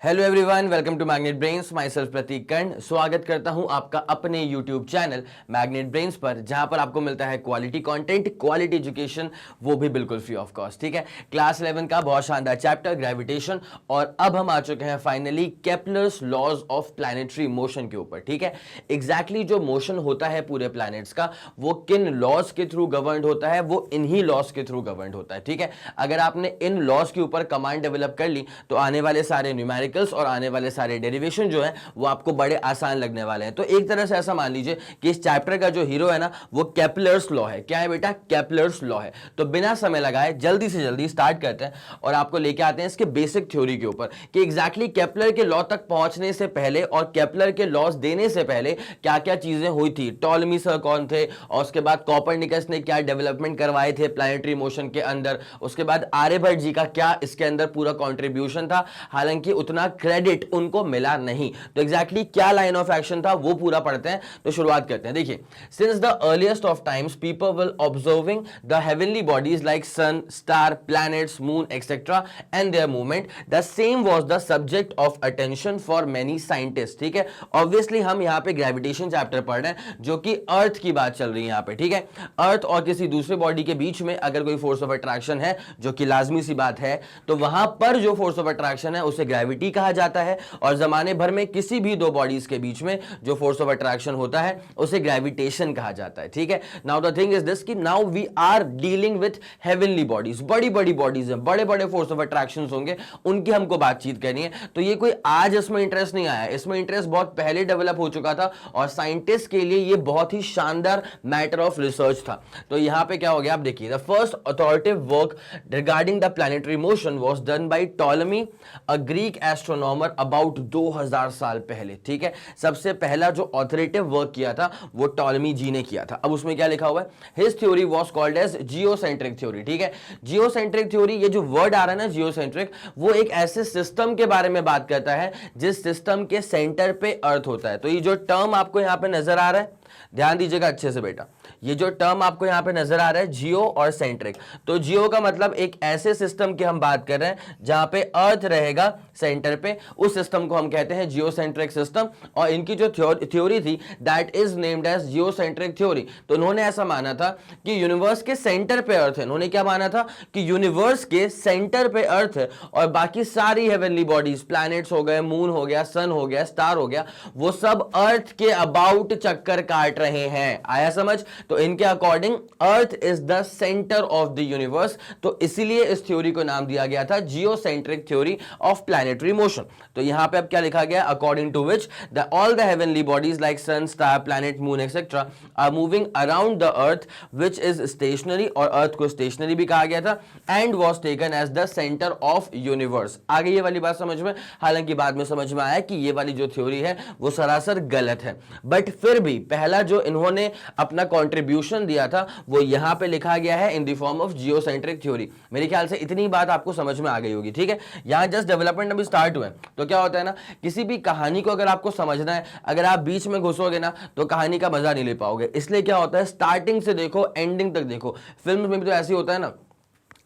Hello everyone, welcome to Magnet Brains. Myself Pratik Karn. स्वागत करता हूं आपका अपने यूट्यूब चैनल मैग्नेट ब्रेन्स पर, जहां पर आपको मिलता है क्वालिटी कंटेंट, क्वालिटी एजुकेशन, वो भी बिल्कुल फ्री ऑफ कॉस्ट। ठीक है, क्लास 11 का बहुत शानदार चैप्टर ग्रेविटेशन, और अब हम आ चुके हैं finally Kepler's laws of planetary motion के ऊपर। ठीक है, एग्जैक्टली जो मोशन होता है पूरे प्लैनेट्स का, वो किन लॉज के थ्रू गवर्नड होता है, वो इन्हीं लॉज के थ्रू गवर्नड होता है। ठीक है, अगर आपने इन लॉज के ऊपर कमांड डेवलप कर ली तो आने वाले सारे न्यूमेरिकल्स और आने वाले सारे डेरिवेशन जो है वो आपको बड़े आसान लगने वाले हैं। तो एक तरह से ऐसा मान लीजिए कि इस चैप्टर का जो हीरो है ना, वो केपलर्स लॉ है। क्या है बेटा? केपलर्स लॉ है। तो बिना समय लगाए जल्दी से जल्दी स्टार्ट करते हैं और आपको लेके आते हैं इसके बेसिक थ्योरी के ऊपर कि एग्जैक्टली केपलर के लॉ तक पहुंचने से पहले और केपलर के लॉज देने से पहले क्या क्या चीजें हुई थी। टॉलमी सर कौन थे, और उसके बाद कोपरनिकस ने क्या डेवलपमेंट करवाए थे प्लैनेटरी मोशन के अंदर, उसके बाद आर्यभट्ट जी का क्या इसके अंदर पूरा कॉन्ट्रीब्यूशन था, हालांकि उतना क्रेडिट उनको मिला नहीं। तो एग्जैक्टली क्या लाइन ऑफ एक्शन था वो पूरा पढ़ते हैं। तो शुरुआत करते हैं। देखिए, since the earliest of times people will observing the heavenly bodies like sun, star, planets, moon etcetera and their movement, the same was the subject of attention for many scientist. ठीक है, ऑब्वियसली हम यहां पे gravitation chapter पढ़ रहे हैं जो कि अर्थ की बात चल रही है यहां पे। ठीक है, अर्थ और किसी दूसरे बॉडी के बीच में अगर कोई फोर्स ऑफ अट्रैक्शन है, जो कि लाजमी सी बात है, तो वहां पर जो फोर्स ऑफ अट्रैक्शन है उसे ग्रेविटी कहा जाता है, और जमाने भर में किसी भी दो बॉडीज के बीच में जो फोर्स ऑफ अट्रैक्शन होता है उसे ग्रेविटेशन कहा जाता है। ठीक है, now the thing is this कि now we are dealing with heavenly bodies, बड़ी बड़ी बॉडीज हैं, बड़े बड़े फोर्स ऑफ अट्रैक्शन होंगे, उनकी हमको बातचीत करनी है। तो ये कोई आज इसमें इंटरेस्ट नहीं आया, इसमें इंटरेस्ट बहुत पहले डेवलप हो चुका था और साइंटिस्ट के लिए ये बहुत ही शानदार मैटर ऑफ रिसर्च था। तो यहां पे क्या हो गया, आप देखिए, the first authoritative work regarding the planetary motion was done by Ptolemy, a Greek astronomer, about 2000 साल पहले। ठीक है, सबसे पहला जो ऑथोरेटिव वर्क किया था वो टॉलमी जी ने किया था। अब उसमें क्या लिखा हुआ है, his theory was called as geocentric theory. ठीक है, जियोसेंट्रिक थ्योरी, ये जो वर्ड आ रहा है ना जियोसेंट्रिक, वो एक ऐसे सिस्टम के बारे में बात करता है जिस सिस्टम के सेंटर पे अर्थ होता है। तो ये जो टर्म आपको यहां पे नजर आ रहा है, ध्यान दीजिएगा अच्छे से बेटा, ये जो टर्म आपको यहां पे नजर आ रहा है जियो और सेंट्रिक, तो जियो का मतलब एक ऐसे सिस्टम की हम बात कर रहे हैं जहां पे अर्थ रहेगा सेंटर पे, उस सिस्टम को हम कहते हैं जियोसेंट्रिक सिस्टम। और इनकी जो थ्योरी थी that is named as geocentric theory. तो उन्होंने ऐसा माना था कि यूनिवर्स के सेंटर पे अर्थ है। उन्होंने क्या माना था कि यूनिवर्स के सेंटर पे अर्थ है और बाकी सारी हेवनली बॉडीज, प्लैनेट्स हो गए, मून हो गया, सन हो गया, स्टार हो गया, वो सब अर्थ के अबाउट चक्कर काट रहे हैं। आया समझ? तो इनके according earth is the centre of the universe, तो इसीलिए इस थ्योरी को नाम दिया गया था geocentric theory of planetary motion. तो यहां पे अब क्या लिखा गया, according to which the all the heavenly bodies like sun, star, planet, moon etcetera are moving around the earth which is stationary, और अर्थ को स्टेशनरी भी कहा गया था, and was taken as the centre of universe. आगे ये वाली बात समझ में, हालांकि बाद में समझ में आया कि ये वाली जो थ्योरी है वो सरासर गलत है, बट फिर भी पहला जो इन्होंने अपना कंट्रीब्यूशन दिया था वो यहां पे लिखा गया है in the form of geocentric theory. मेरे ख्याल से इतनी बात आपको समझ में आ गई होगी। ठीक है, यहां जस्ट डेवलपमेंट अभी स्टार्ट हुआ है। तो क्या होता है ना, किसी भी कहानी को अगर आपको समझना है, अगर आप बीच में घुसोगे ना तो कहानी का मजा नहीं ले पाओगे। इसलिए क्या होता है, स्टार्टिंग से देखो, एंडिंग तक देखो। फिल्म में भी तो ऐसे होता है ना,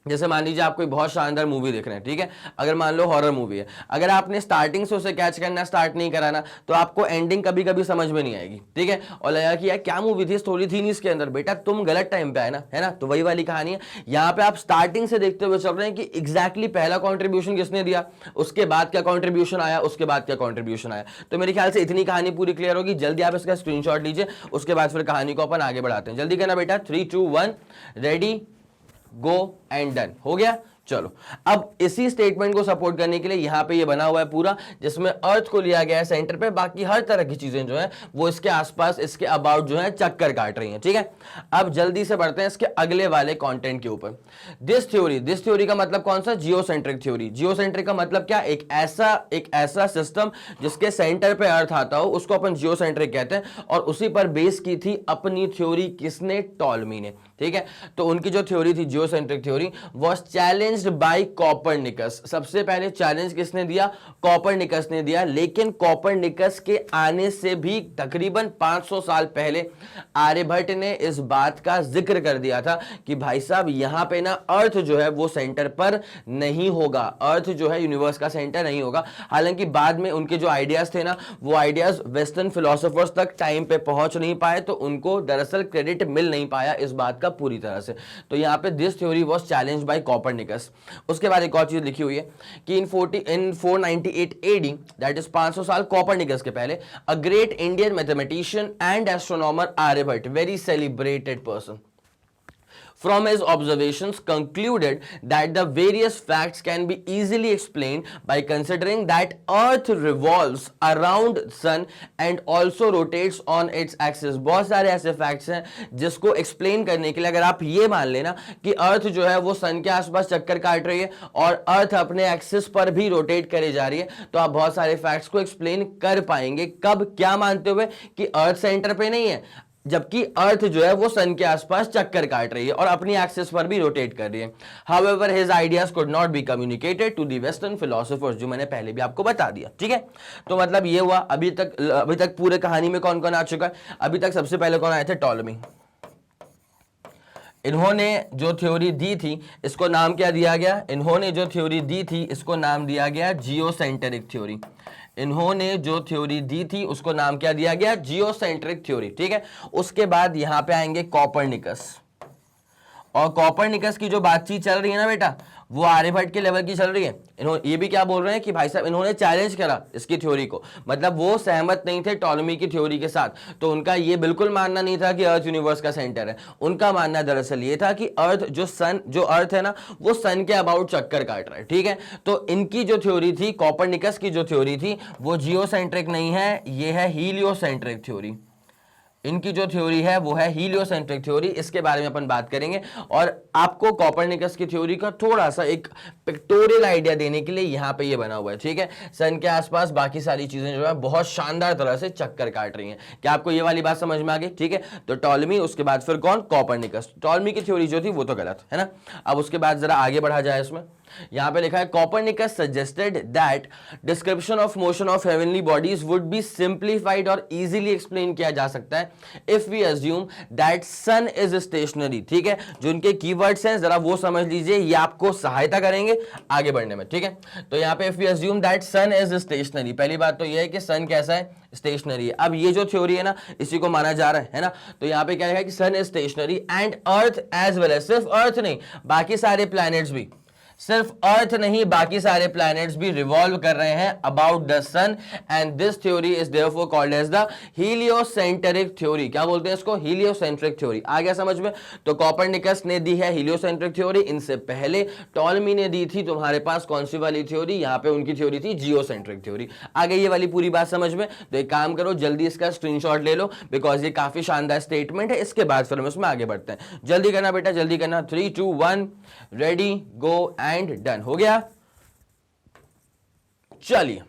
जैसे मान लीजिए आप कोई बहुत शानदार मूवी देख रहे हैं, ठीक है, अगर मान लो हॉरर मूवी है, अगर आपने स्टार्टिंग से उसे कैच करना स्टार्ट नहीं कराना तो आपको एंडिंग कभी कभी समझ में नहीं आएगी। ठीक है, और लगा कि यार क्या मूवी थी, स्टोरी थी नहीं इसके अंदर, बेटा तुम गलत टाइम पे आए ना, है ना। तो वही वाली कहानी है, यहाँ पे आप स्टार्टिंग से देखते हुए चल रहे हैं कि एग्जैक्टली पहला कॉन्ट्रीब्यूशन किसने दिया, उसके बाद क्या कॉन्ट्रीब्यूशन आया, उसके बाद क्या कॉन्ट्रीब्यूशन आया। तो मेरे ख्याल से इतनी कहानी पूरी क्लियर होगी। जल्दी आप इसका स्क्रीनशॉट लीजिए, उसके बाद फिर कहानी को अपन आगे बढ़ाते हैं। जल्दी करना बेटा, 3 2 1 रेडी गो एंड डन। हो गया, चलो। अब इसी स्टेटमेंट को सपोर्ट करने के लिए यहां पे ये बना हुआ है पूरा, जिसमें अर्थ को लिया गया है सेंटर पे, बाकी हर तरह की चीजें जो है वो इसके आसपास, इसके अबाउट जो है चक्कर काट रही हैं। ठीक है, अब जल्दी से बढ़ते हैं इसके अगले वाले कंटेंट के ऊपर। दिस थ्योरी का मतलब कौन सा, जियोसेंट्रिक थ्योरी। जियोसेंट्रिक का मतलब क्या, एक ऐसा सिस्टम जिसके सेंटर पे अर्थ आता हो उसको अपन जियोसेंट्रिक कहते हैं, और उसी पर बेस की थी अपनी थ्योरी किसने, टॉलमी ने। ठीक है, तो उनकी जो थ्योरी थी geocentric theory was challenge challenged by Copernicus. सबसे पहले चैलेंज किसने दिया? कॉपरनिकस ने दिया। लेकिन कॉपरनिकस के आने से भी तकरीबन 500 साल पहले आर्यभट्ट ने इस बात का जिक्र कर दिया था कि भाई साहब यहां पे ना अर्थ जो है वो सेंटर पर नहीं होगा, अर्थ जो है यूनिवर्स का सेंटर नहीं होगा। हालांकि बाद में उनके जो आइडियाज थे ना, वो आइडियाज वेस्टर्न फिलोसोफर्स तक टाइम पे पहुंच नहीं पाए, तो उनको दरअसल क्रेडिट मिल नहीं पाया इस बात का पूरी तरह से। तो यहां पे this theory was challenge by Copernicus. उसके बाद एक और चीज लिखी हुई है कि इन 498 एडी, दैट इज 500 साल कॉपरनिकस के पहले, a great Indian mathematician and astronomer Aryabhata, very celebrated person, from his observations concluded that the various facts can be easily explained by considering that earth revolves around sun and also rotates on its axis। बहुत सारे ऐसे facts हैं जिसको explain करने के लिए अगर आप ये मान लेना कि अर्थ जो है वो सन के आसपास चक्कर काट रही है और अर्थ अपने एक्सिस पर भी रोटेट करे जा रही है, तो आप बहुत सारे फैक्ट्स को एक्सप्लेन कर पाएंगे। कब? क्या मानते हुए कि अर्थ सेंटर पे नहीं है, जबकि अर्थ जो है वो सन के आसपास चक्कर काट रही है और अपनी एक्सिस पर भी रोटेट कर रही है। However, his ideas could not be communicated to the Western philosophers, जो मैंने पहले भी आपको बता दिया। ठीक है, तो मतलब ये हुआ। अभी तक पूरे कहानी में कौन कौन आ चुका है? अभी तक सबसे पहले कौन आए थे? टॉलमी। इन्होंने जो थ्योरी दी थी इसको नाम क्या दिया गया? इन्होंने जो थ्योरी दी थी इसको नाम दिया गया जियोसेंट्रिक थ्योरी। इन्होंने जो थ्योरी दी थी उसको नाम क्या दिया गया? Geocentric theory. ठीक है, उसके बाद यहां पे आएंगे कॉपरनिकस। और कॉपरनिकस की जो बातचीत चल रही है ना बेटा, वो आर्यभट्ट के लेवल की चल रही है। इन्होंने ये भी क्या बोल रहे हैं कि भाई साहब इन्होंने चैलेंज करा इसकी थ्योरी को, मतलब वो सहमत नहीं थे टॉलमी की थ्योरी के साथ। तो उनका ये बिल्कुल मानना नहीं था कि अर्थ यूनिवर्स का सेंटर है। उनका मानना दरअसल ये था कि अर्थ जो अर्थ है ना, वो सन के अबाउट चक्कर काट रहा है। ठीक है, तो इनकी जो थ्योरी थी, कॉपरनिकस की जो थ्योरी थी, वो जियोसेंट्रिक नहीं है, ये है हीलियोसेंट्रिक थ्योरी। इनकी जो थ्योरी है वो है हीलियोसेंट्रिक थ्योरी। इसके बारे में अपन बात करेंगे और आपको कॉपरनिकस की थ्योरी का थोड़ा सा एक पिक्टोरियल आइडिया देने के लिए यहां पे ये बना हुआ है। ठीक है, सन के आसपास बाकी सारी चीजें जो है बहुत शानदार तरह से चक्कर काट रही हैं। क्या आपको ये वाली बात समझ में आ गई? ठीक है, तो टॉलमी, उसके बाद फिर कौन? कॉपरनिकस। टॉलमी की थ्योरी जो थी वो तो गलत है ना। अब उसके बाद जरा आगे बढ़ा जाए इसमें। यहां पे लिखा है Copernicus suggested that description of motion of heavenly bodies would be simplified और इजीली एक्सप्लेन किया जा सकता है if we assume that sun is stationary. ठीक है, जो इनके कीवर्ड्स हैं जरा वो समझ लीजिए, ये आपको सहायता करेंगे आगे बढ़ने में। ठीक है, तो यहां पे if we assume that sun is stationary, पहली बात तो ये है कि सन कैसा है? स्टेशनरी है। अब ये जो थ्योरी है ना, इसी को माना जा रहा है ना। तो यहां पे क्या लिखा है कि sun is stationary and earth as well as, सिर्फ अर्थ नहीं बाकी सारे प्लैनेट्स भी, सिर्फ अर्थ नहीं बाकी सारे प्लैनेट्स भी रिवॉल्व कर रहे हैं about the sun, and this theory is therefore called as the heliocentric theory. क्या बोलते हैं इसको? Heliocentric theory. आ गया समझ में? तो कॉपरनिकस ने दी है हीलियोसेंट्रिक थ्योरी, इनसे पहले टॉलमी ने दी थी तुम्हारे पास कौन सी वाली थ्योरी? यहां पे उनकी थ्योरी थी जियोसेंट्रिक थ्योरी। आ गई ये वाली पूरी बात समझ में? तो एक काम करो, जल्दी इसका स्क्रीनशॉट ले लो, बिकॉज ये काफी शानदार स्टेटमेंट है। इसके बाद फिर हम उसमें आगे बढ़ते हैं। जल्दी करना बेटा, जल्दी करना। 3 2 1 रेडी गो एंड डन। हो गया? चलिए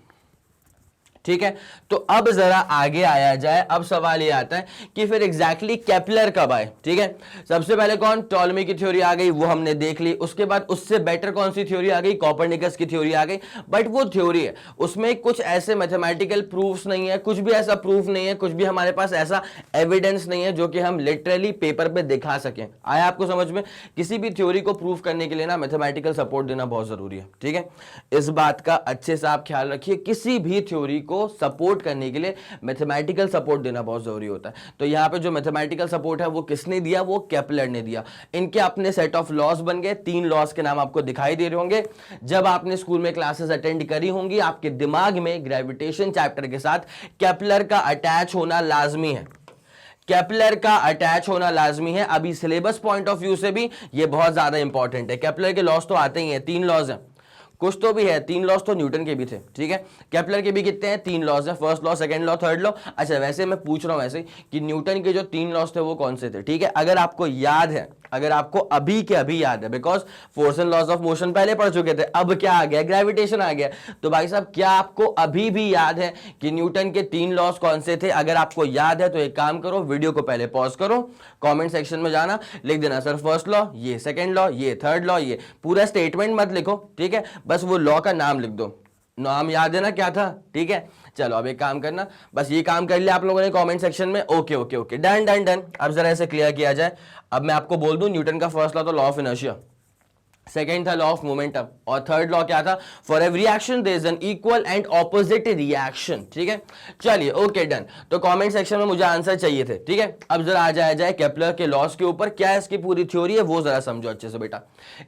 ठीक है, तो अब जरा आगे आया जाए। अब सवाल ये आता है कि फिर एग्जैक्टली केपलर कब आए? ठीक है, सबसे पहले कौन? टॉलमी की थ्योरी आ गई, वो हमने देख ली। उसके बाद उससे बेटर कौन सी थ्योरी आ गई? कॉपरनिकस की थ्योरी आ गई। बट वो थ्योरी है, उसमें कुछ ऐसे मैथमेटिकल प्रूफ्स नहीं है, कुछ भी ऐसा प्रूफ नहीं है, कुछ भी हमारे पास ऐसा एविडेंस नहीं है जो कि हम लिटरली पेपर पे दिखा सकें। आया आपको समझ में? किसी भी थ्योरी को प्रूफ करने के लिए ना मैथमेटिकल सपोर्ट देना बहुत जरूरी है। ठीक है, इस बात का अच्छे से आप ख्याल रखिए, किसी भी थ्योरी को सपोर्ट करने के लिए मैथमेटिकल सपोर्ट देना बहुत जरूरी होता है। तो यहां पे जो मैथमेटिकल सपोर्ट है वो किसने दिया? वो केपलर ने दिया। इनके अपने सेट ऑफ लॉज बन गए। 3 लॉज के नाम आपको दिखाई दे रहे होंगे। जब आपने स्कूल में क्लासेस अटेंड करी होंगी, आपके दिमाग में ग्रेविटेशन चैप्टर के साथ केपलर का अटैच होना लाजमी है। केपलर का अटैच होना लाजमी है। अभी सिलेबस पॉइंट ऑफ व्यू से भी ये बहुत ज्यादा इंपॉर्टेंट है। केपलर के लॉज तो आते ही हैं, 3 लॉज हैं। कुछ तो भी है, 3 लॉज तो न्यूटन के भी थे, ठीक है। केपलर के भी कितने हैं, 3 लॉज है, first law, second law, third law. अच्छा वैसे मैं पूछ रहा हूं ऐसे कि न्यूटन के जो 3 लॉज थे वो कौन से थे, ठीक है। अगर आपको याद है, अगर आपको अभी के अभी याद है, because force and laws of motion पहले पढ़ चुके थे, अब क्या आ गया, ग्रेविटेशन आ गया। तो भाई साहब क्या आपको अभी भी याद है कि न्यूटन के 3 लॉज कौन से थे? अगर आपको याद है तो एक काम करो, वीडियो को पहले पॉज करो, कमेंट सेक्शन में जाना, लिख देना सर फर्स्ट लॉ ये, सेकंड लॉ ये, थर्ड लॉ ये। पूरा स्टेटमेंट मत लिखो, ठीक है, बस वो लॉ का नाम लिख दो, नाम याद है ना क्या था, ठीक है। चलो अब एक काम करना, बस ये काम कर लिया आप लोगों ने कमेंट सेक्शन में, okay okay okay, done done done. अब जरा ऐसे क्लियर किया जाए। अब मैं आपको बोल दूं, न्यूटन का फर्स्ट लॉ तो लॉ ऑफ इनर्शिया, सेकेंड था लॉ ऑफ मोमेंटम, और थर्ड लॉ क्या था, for every action there is an equal and opposite reaction, ठीक है। चलिए ओके डन। तो कमेंट सेक्शन में मुझे आंसर चाहिए थे, ठीक है। अब जरा आ जाए केपलर के लॉस के ऊपर, क्या इसकी पूरी थ्योरी है वो जरा समझो अच्छे से बेटा।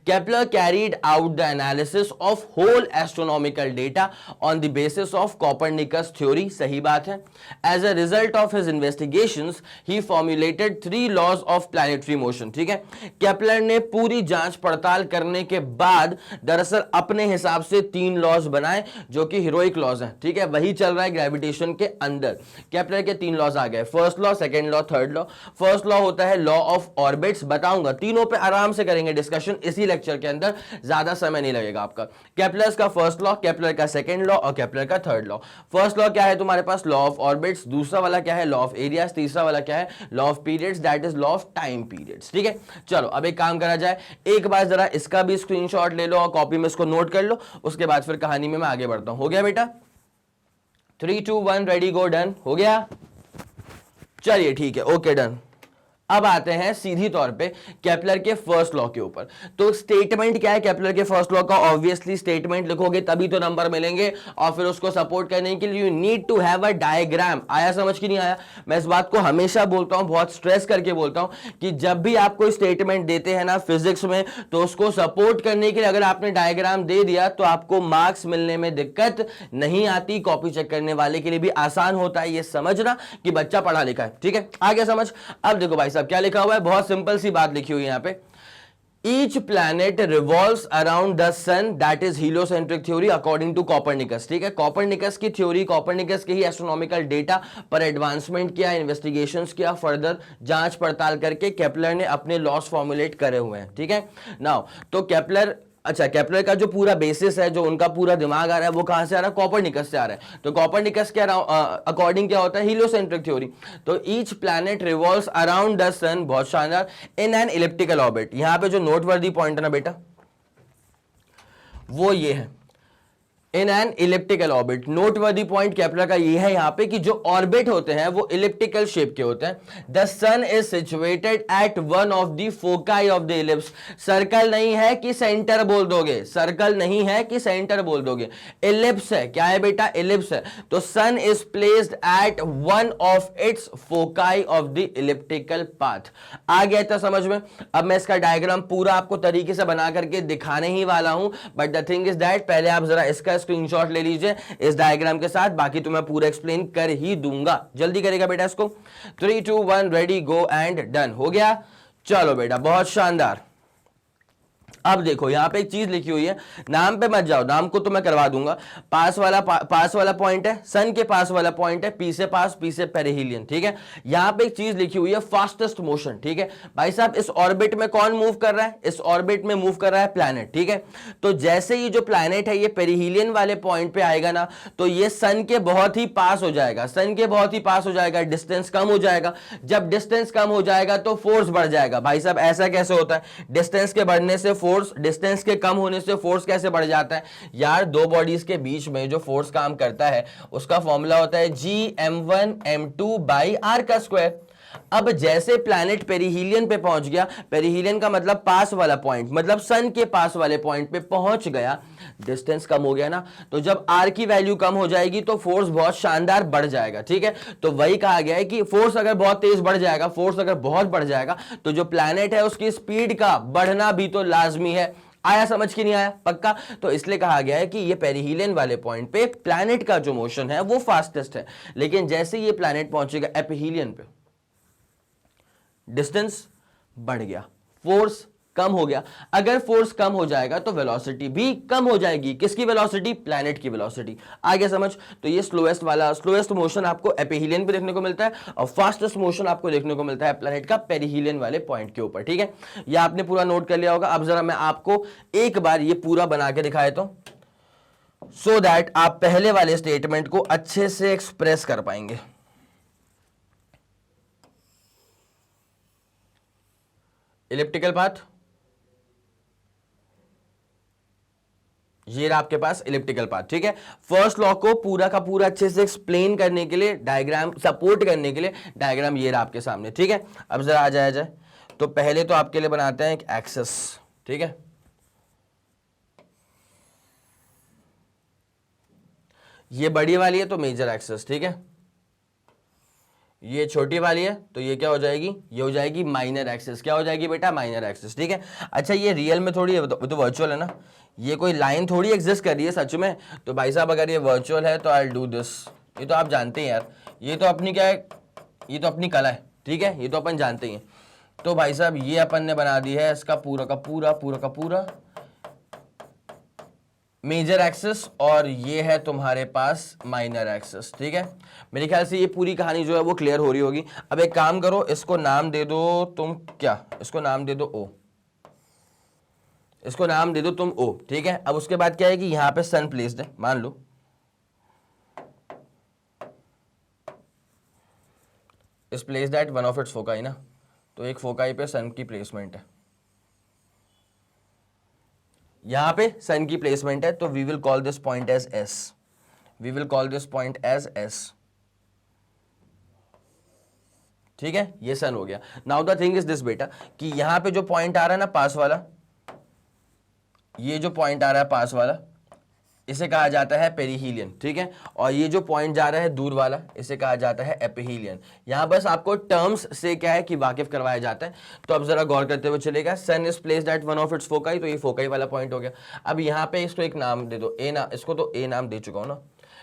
Kepler carried out the analysis of whole astronomical data on the basis of Copernicus theory, सही बात है। As a result of his investigations he formulated 3 laws of planetary motion, ठीक है। केपलर ने पूरी जांच पड़ताल करने के बाद दरअसल अपने हिसाब से 3 लॉज बनाए जो कि हीरोइक लॉज हैं, ठीक है। वही चल रहा है ग्रेविटेशन के अंदर। केपलर के 3 लॉज आ गए, first law, second law, third law. First law होता है लॉ ऑफ ऑर्बिट्स, बताऊंगा, तीनों पे आराम से करेंगे डिस्कशन इसी लेक्चर के अंदर, ज्यादा समय नहीं लगेगा आपका। केपलर का फर्स्ट लॉ, केपलर का सेकंड लॉ और केपलर का थर्ड लॉ। फर्स्ट लॉ क्या है तुम्हारे पास, लॉ ऑफ ऑर्बिट्स। दूसरा वाला क्या है, लॉ ऑफ एरियाज। तीसरा वाला क्या है, law of periods, that is law of time periods, ठीक है। चलो अब एक काम करा जाए, एक बार जरा इसका भी स्क्रीनशॉट ले लो और कॉपी में इसको नोट कर लो, उसके बाद फिर कहानी में मैं आगे बढ़ता हूं। हो गया बेटा, 3 2 1 रेडी गो, डन हो गया। चलिए ठीक है, ओके डन। अब आते हैं सीधी तौर पे केपलर के फर्स्ट लॉ के ऊपर। तो स्टेटमेंट क्या है केपलर के फर्स्ट लॉ का, ऑब्वियसली स्टेटमेंट लिखोगे तभी तो नंबर मिलेंगे, और फिर उसको सपोर्ट करने के लिए you need to have a diagram. आया समझ की नहीं आया? मैं इस बात को हमेशा बोलता हूं, बहुत स्ट्रेस करके बोलता हूं कि जब भी आप कोई स्टेटमेंट देते हैं ना फिजिक्स में, तो उसको सपोर्ट करने के लिए अगर आपने डायग्राम दे दिया तो आपको मार्क्स मिलने में दिक्कत नहीं आती, कॉपी चेक करने वाले के लिए भी आसान होता है। ये समझना कि बच्चा पढ़ा लिखा है, ठीक है। आगे समझ। अब देखो भाई क्या लिखा हुआ है, बहुत सिंपल सी बात लिखी हुई है यहां पे। Each planet revolves around the sun, that is heliocentric theory according to Copernicus, ठीक है। कॉपरनिकस की थ्योरी, कॉपरनिकस के ही एस्ट्रोनॉमिकल डेटा पर एडवांसमेंट किया, इन्वेस्टिगेशंस किया, फर्दर जांच पड़ताल करके केपलर ने अपने लॉस फॉर्मुलेट करे हुए हैं, ठीक है। नाउ तो केपलर, अच्छा केपलर का जो पूरा बेसिस है, जो उनका पूरा दिमाग आ रहा है वो कहां से आ रहा है, कॉपरनिकस से आ रहा है। तो कॉपरनिकस के अकॉर्डिंग क्या होता है, हीलियोसेंट्रिक थ्योरी। तो each planet revolves around the sun, बहुत शानदार, इन एन इलिप्टिकल ऑर्बिट। यहां पे जो नोटवर्दी पॉइंट है ना बेटा, वो ये है, in an elliptical orbit. Noteworthy point Kepler का ये है यहां पे कि जो ऑर्बिट होते हैं वो इलिप्टिकल शेप के होते हैं। The sun is situated at one of the foci of the ellipse. Circle नहीं है कि सेंटर बोल दोगे, सर्कल नहीं है कि सेंटर बोल दोगे, इलिप्स है। क्या है बेटा, इलिप्स है। तो sun is placed at one of its foci of the elliptical path. आ गया था समझ में? अब मैं इसका डायग्राम पूरा आपको तरीके से बना करके दिखाने ही वाला हूं, but the thing is that पहले आप जरा इसका स्क्रीनशॉट ले लीजिए इस डायग्राम के साथ, बाकी तो मैं पूरा एक्सप्लेन कर ही दूंगा। जल्दी करेगा बेटा इसको। 3 2 1 रेडी गो एंड डन हो गया। चलो बेटा बहुत शानदार। अब देखो यहां पे एक चीज लिखी हुई है, नाम पे मत जाओ, नाम को तो मैं करवा दूंगा। पास वाला पॉइंट है, सन के पास वाला पॉइंट है, पी से पास, पी से पेरिहीलियन, ठीक है। यहां पे एक चीज लिखी हुई है फास्टेस्ट मोशन, ठीक है। भाई साहब इस ऑर्बिट में कौन मूव कर रहा है, इस ऑर्बिट में मूव कर रहा है प्लैनेट, ठीक है। तो जैसे ही जो प्लैनेट है ये पेरिहीलियन वाले पॉइंट पे आएगा ना, तो ये सन के बहुत ही पास हो जाएगा, सन के बहुत ही पास हो जाएगा, डिस्टेंस कम हो जाएगा। जब डिस्टेंस कम हो जाएगा तो फोर्स बढ़ जाएगा। भाई साहब ऐसा कैसे होता है, डिस्टेंस के बढ़ने से फोर्स, डिस्टेंस के कम होने से फोर्स कैसे बढ़ जाता है यार? दो बॉडीज के बीच में जो फोर्स काम करता है उसका फॉर्मूला होता है Gm1m2 बाई आर का स्क्वायर। अब जैसे प्लैनेट पेरिहीलियन पे पहुंच गया, पेरिहीलियन का मतलब पास वाला पॉइंट, मतलब सन के पास वाले पॉइंट पे पहुंच गया, डिस्टेंस कम हो गया ना, तो जब आर की वैल्यू कम हो जाएगी तो फोर्स बहुत शानदार बढ़ जाएगा, ठीक है। तो वही कहा गया है कि फोर्स अगर बहुत तेज बढ़ जाएगा, फोर्स अगर बहुत बढ़ जाएगा, तो जो प्लैनेट है उसकी स्पीड का बढ़ना भी तो लाजमी है। आया समझ की नहीं आया? पक्का। तो इसलिए कहा गया है कि ये पेरिहीलियन वाले पॉइंट पे प्लैनेट का जो मोशन है वो फास्टेस्ट है, लेकिन जैसे ये प्लैनेट पहुंचेगा एपिहीलियन पे, डिस्टेंस बढ़ गया, फोर्स कम हो गया। अगर फोर्स कम हो जाएगा तो वेलोसिटी भी कम हो जाएगी। किसकी वेलोसिटी? प्लैनेट की वेलोसिटी। आगे समझ। तो ये स्लोएस्ट मोशन आपको एपिहीलियन पे देखने को मिलता है और फास्टेस्ट मोशन आपको देखने को मिलता है प्लैनेट का पेरिहीलियन वाले पॉइंट के ऊपर। ठीक है, ये आपने पूरा नोट कर लिया होगा। अब जरा मैं आपको एक बार ये पूरा बना के दिखाए तो सो दैट आप पहले वाले स्टेटमेंट को अच्छे से एक्सप्रेस कर पाएंगे। इलिप्टिकल पाथ, ये रहा आपके पास इलिप्टिकल पाथ। ठीक है, फर्स्ट लॉ को पूरा का पूरा अच्छे से एक्सप्लेन करने के लिए, डायग्राम सपोर्ट करने के लिए डायग्राम ये रहा आपके सामने। ठीक है, अब जरा आ जाए तो पहले तो आपके लिए बनाते हैं एक एक्सेस। ठीक है, ये बड़ी वाली है तो मेजर एक्सेस। ठीक है, ये छोटी वाली है तो ये क्या हो जाएगी? ये हो जाएगी माइनर एक्सेस। क्या हो जाएगी बेटा? Minor axis. ठीक है, अच्छा ये रियल में थोड़ी है, तो वर्चुअल है ना, ये कोई लाइन थोड़ी एग्जिस्ट कर रही है सच में। तो भाई साहब अगर ये वर्चुअल है तो आई डू दिस, ये तो आप जानते हैं यार, ये तो अपनी क्या है, ये तो अपनी कला है। ठीक है, ये तो अपन जानते हैं। तो भाई साहब ये अपन ने बना दी है इसका पूरा का पूरा मेजर एक्सिस और ये है तुम्हारे पास माइनर एक्सिस। ठीक है, मेरे ख्याल से ये पूरी कहानी जो है वो क्लियर हो रही होगी। अब एक काम करो, इसको नाम दे दो तुम, क्या इसको नाम दे दो ओ, इसको नाम दे दो तुम ओ। ठीक है, अब उसके बाद क्या है कि यहां पे सन प्लेस्ड है, मान लो इस place that one of its foci ना, तो एक फोकाई पे सन की प्लेसमेंट है, यहां पे सन की प्लेसमेंट है। तो we will call this point as S, we will call this point as S. ठीक है, ये सन हो गया। Now the thing is this बेटा कि यहां पे जो पॉइंट आ रहा है ना पास वाला, ये जो पॉइंट आ रहा है पास वाला, इसे कहा जाता है पेरिहीलियन। ठीक है, और ये जो पॉइंट जा रहा है दूर वाला, इसे कहा जाता है एपिहीलियन। यहां बस आपको टर्म्स से क्या है कि वाकिफ करवाया जाता है। तो अब जरा गौर करते हुए चलेगा, sun is placed at one of its foci, तो ये फोकाई वाला पॉइंट हो गया। अब यहाँ पे इसको एक नाम दे दो, ए ना, इसको तो ए नाम दे चुका हूं ना,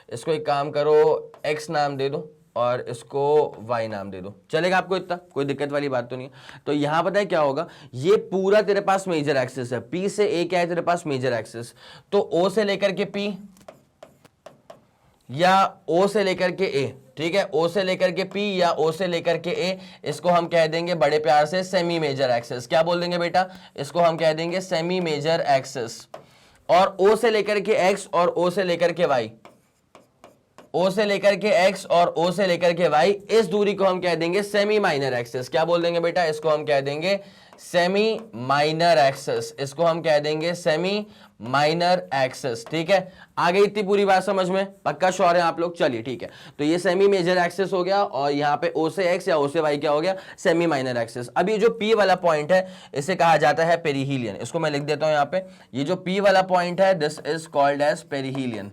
इसको एक काम करो एक्स नाम दे दो और इसको y नाम दे दो, चलेगा आपको? इतना कोई दिक्कत वाली बात तो नहीं है। तो यहां पता है क्या होगा, ये पूरा तेरे पास मेजर एक्सिस है, p से a क्या है तेरे पास? Major axis. तो o से लेकर के p या o से लेकर के a, ठीक है, o से लेकर के p या o से लेकर के a, इसको हम कह देंगे बड़े प्यार से सेमी मेजर एक्सिस। क्या बोल देंगे बेटा? इसको हम कह देंगे सेमी मेजर एक्सिस। और o से लेकर के x और o से लेकर के y, O से लेकर के x और O से लेकर के y, इस दूरी को हम कह देंगे सेमी माइनर एक्सिस। क्या बोल देंगे बेटा? इसको हम कह देंगे सेमी माइनर एक्सिस, इसको हम कह देंगे सेमी माइनर एक्सिस। ठीक है, आ गई इतनी पूरी बात समझ में? पक्का श्योर है आप लोग? चलिए ठीक है, तो ये सेमी मेजर एक्सिस हो गया और यहाँ पे O से x या O से y क्या हो गया? Semi minor axis. अब ये जो P वाला पॉइंट है इसे कहा जाता है पेरिहीलियन। इसको मैं लिख देता हूं यहाँ पे, ये जो P वाला पॉइंट है this is called as perihelion,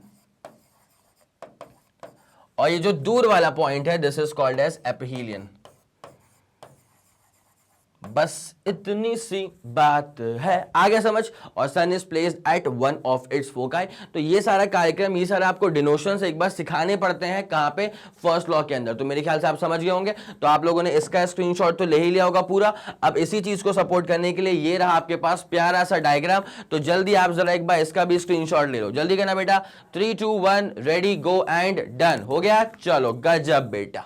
और ये जो दूर वाला पॉइंट है this is called as aphelion. बस इतनी सी बात है, आगे समझ। और sun is placed at one of its foci. तो ये सारा कार्यक्रम, ये सारा आपको डिनोशंस एक बार सिखाने पड़ते हैं कहां पे? फर्स्ट लॉ के अंदर। तो मेरे ख्याल से आप समझ गए होंगे। तो आप लोगों ने इसका स्क्रीनशॉट तो ले ही लिया होगा पूरा। अब इसी चीज को सपोर्ट करने के लिए ये रहा आपके पास प्यारा सा डायग्राम। तो जल्दी आप जरा एक बार इसका भी स्क्रीनशॉट ले लो, जल्दी करना बेटा। 3 2 1 रेडी गो एंड डन। हो गया? चलो गजब बेटा,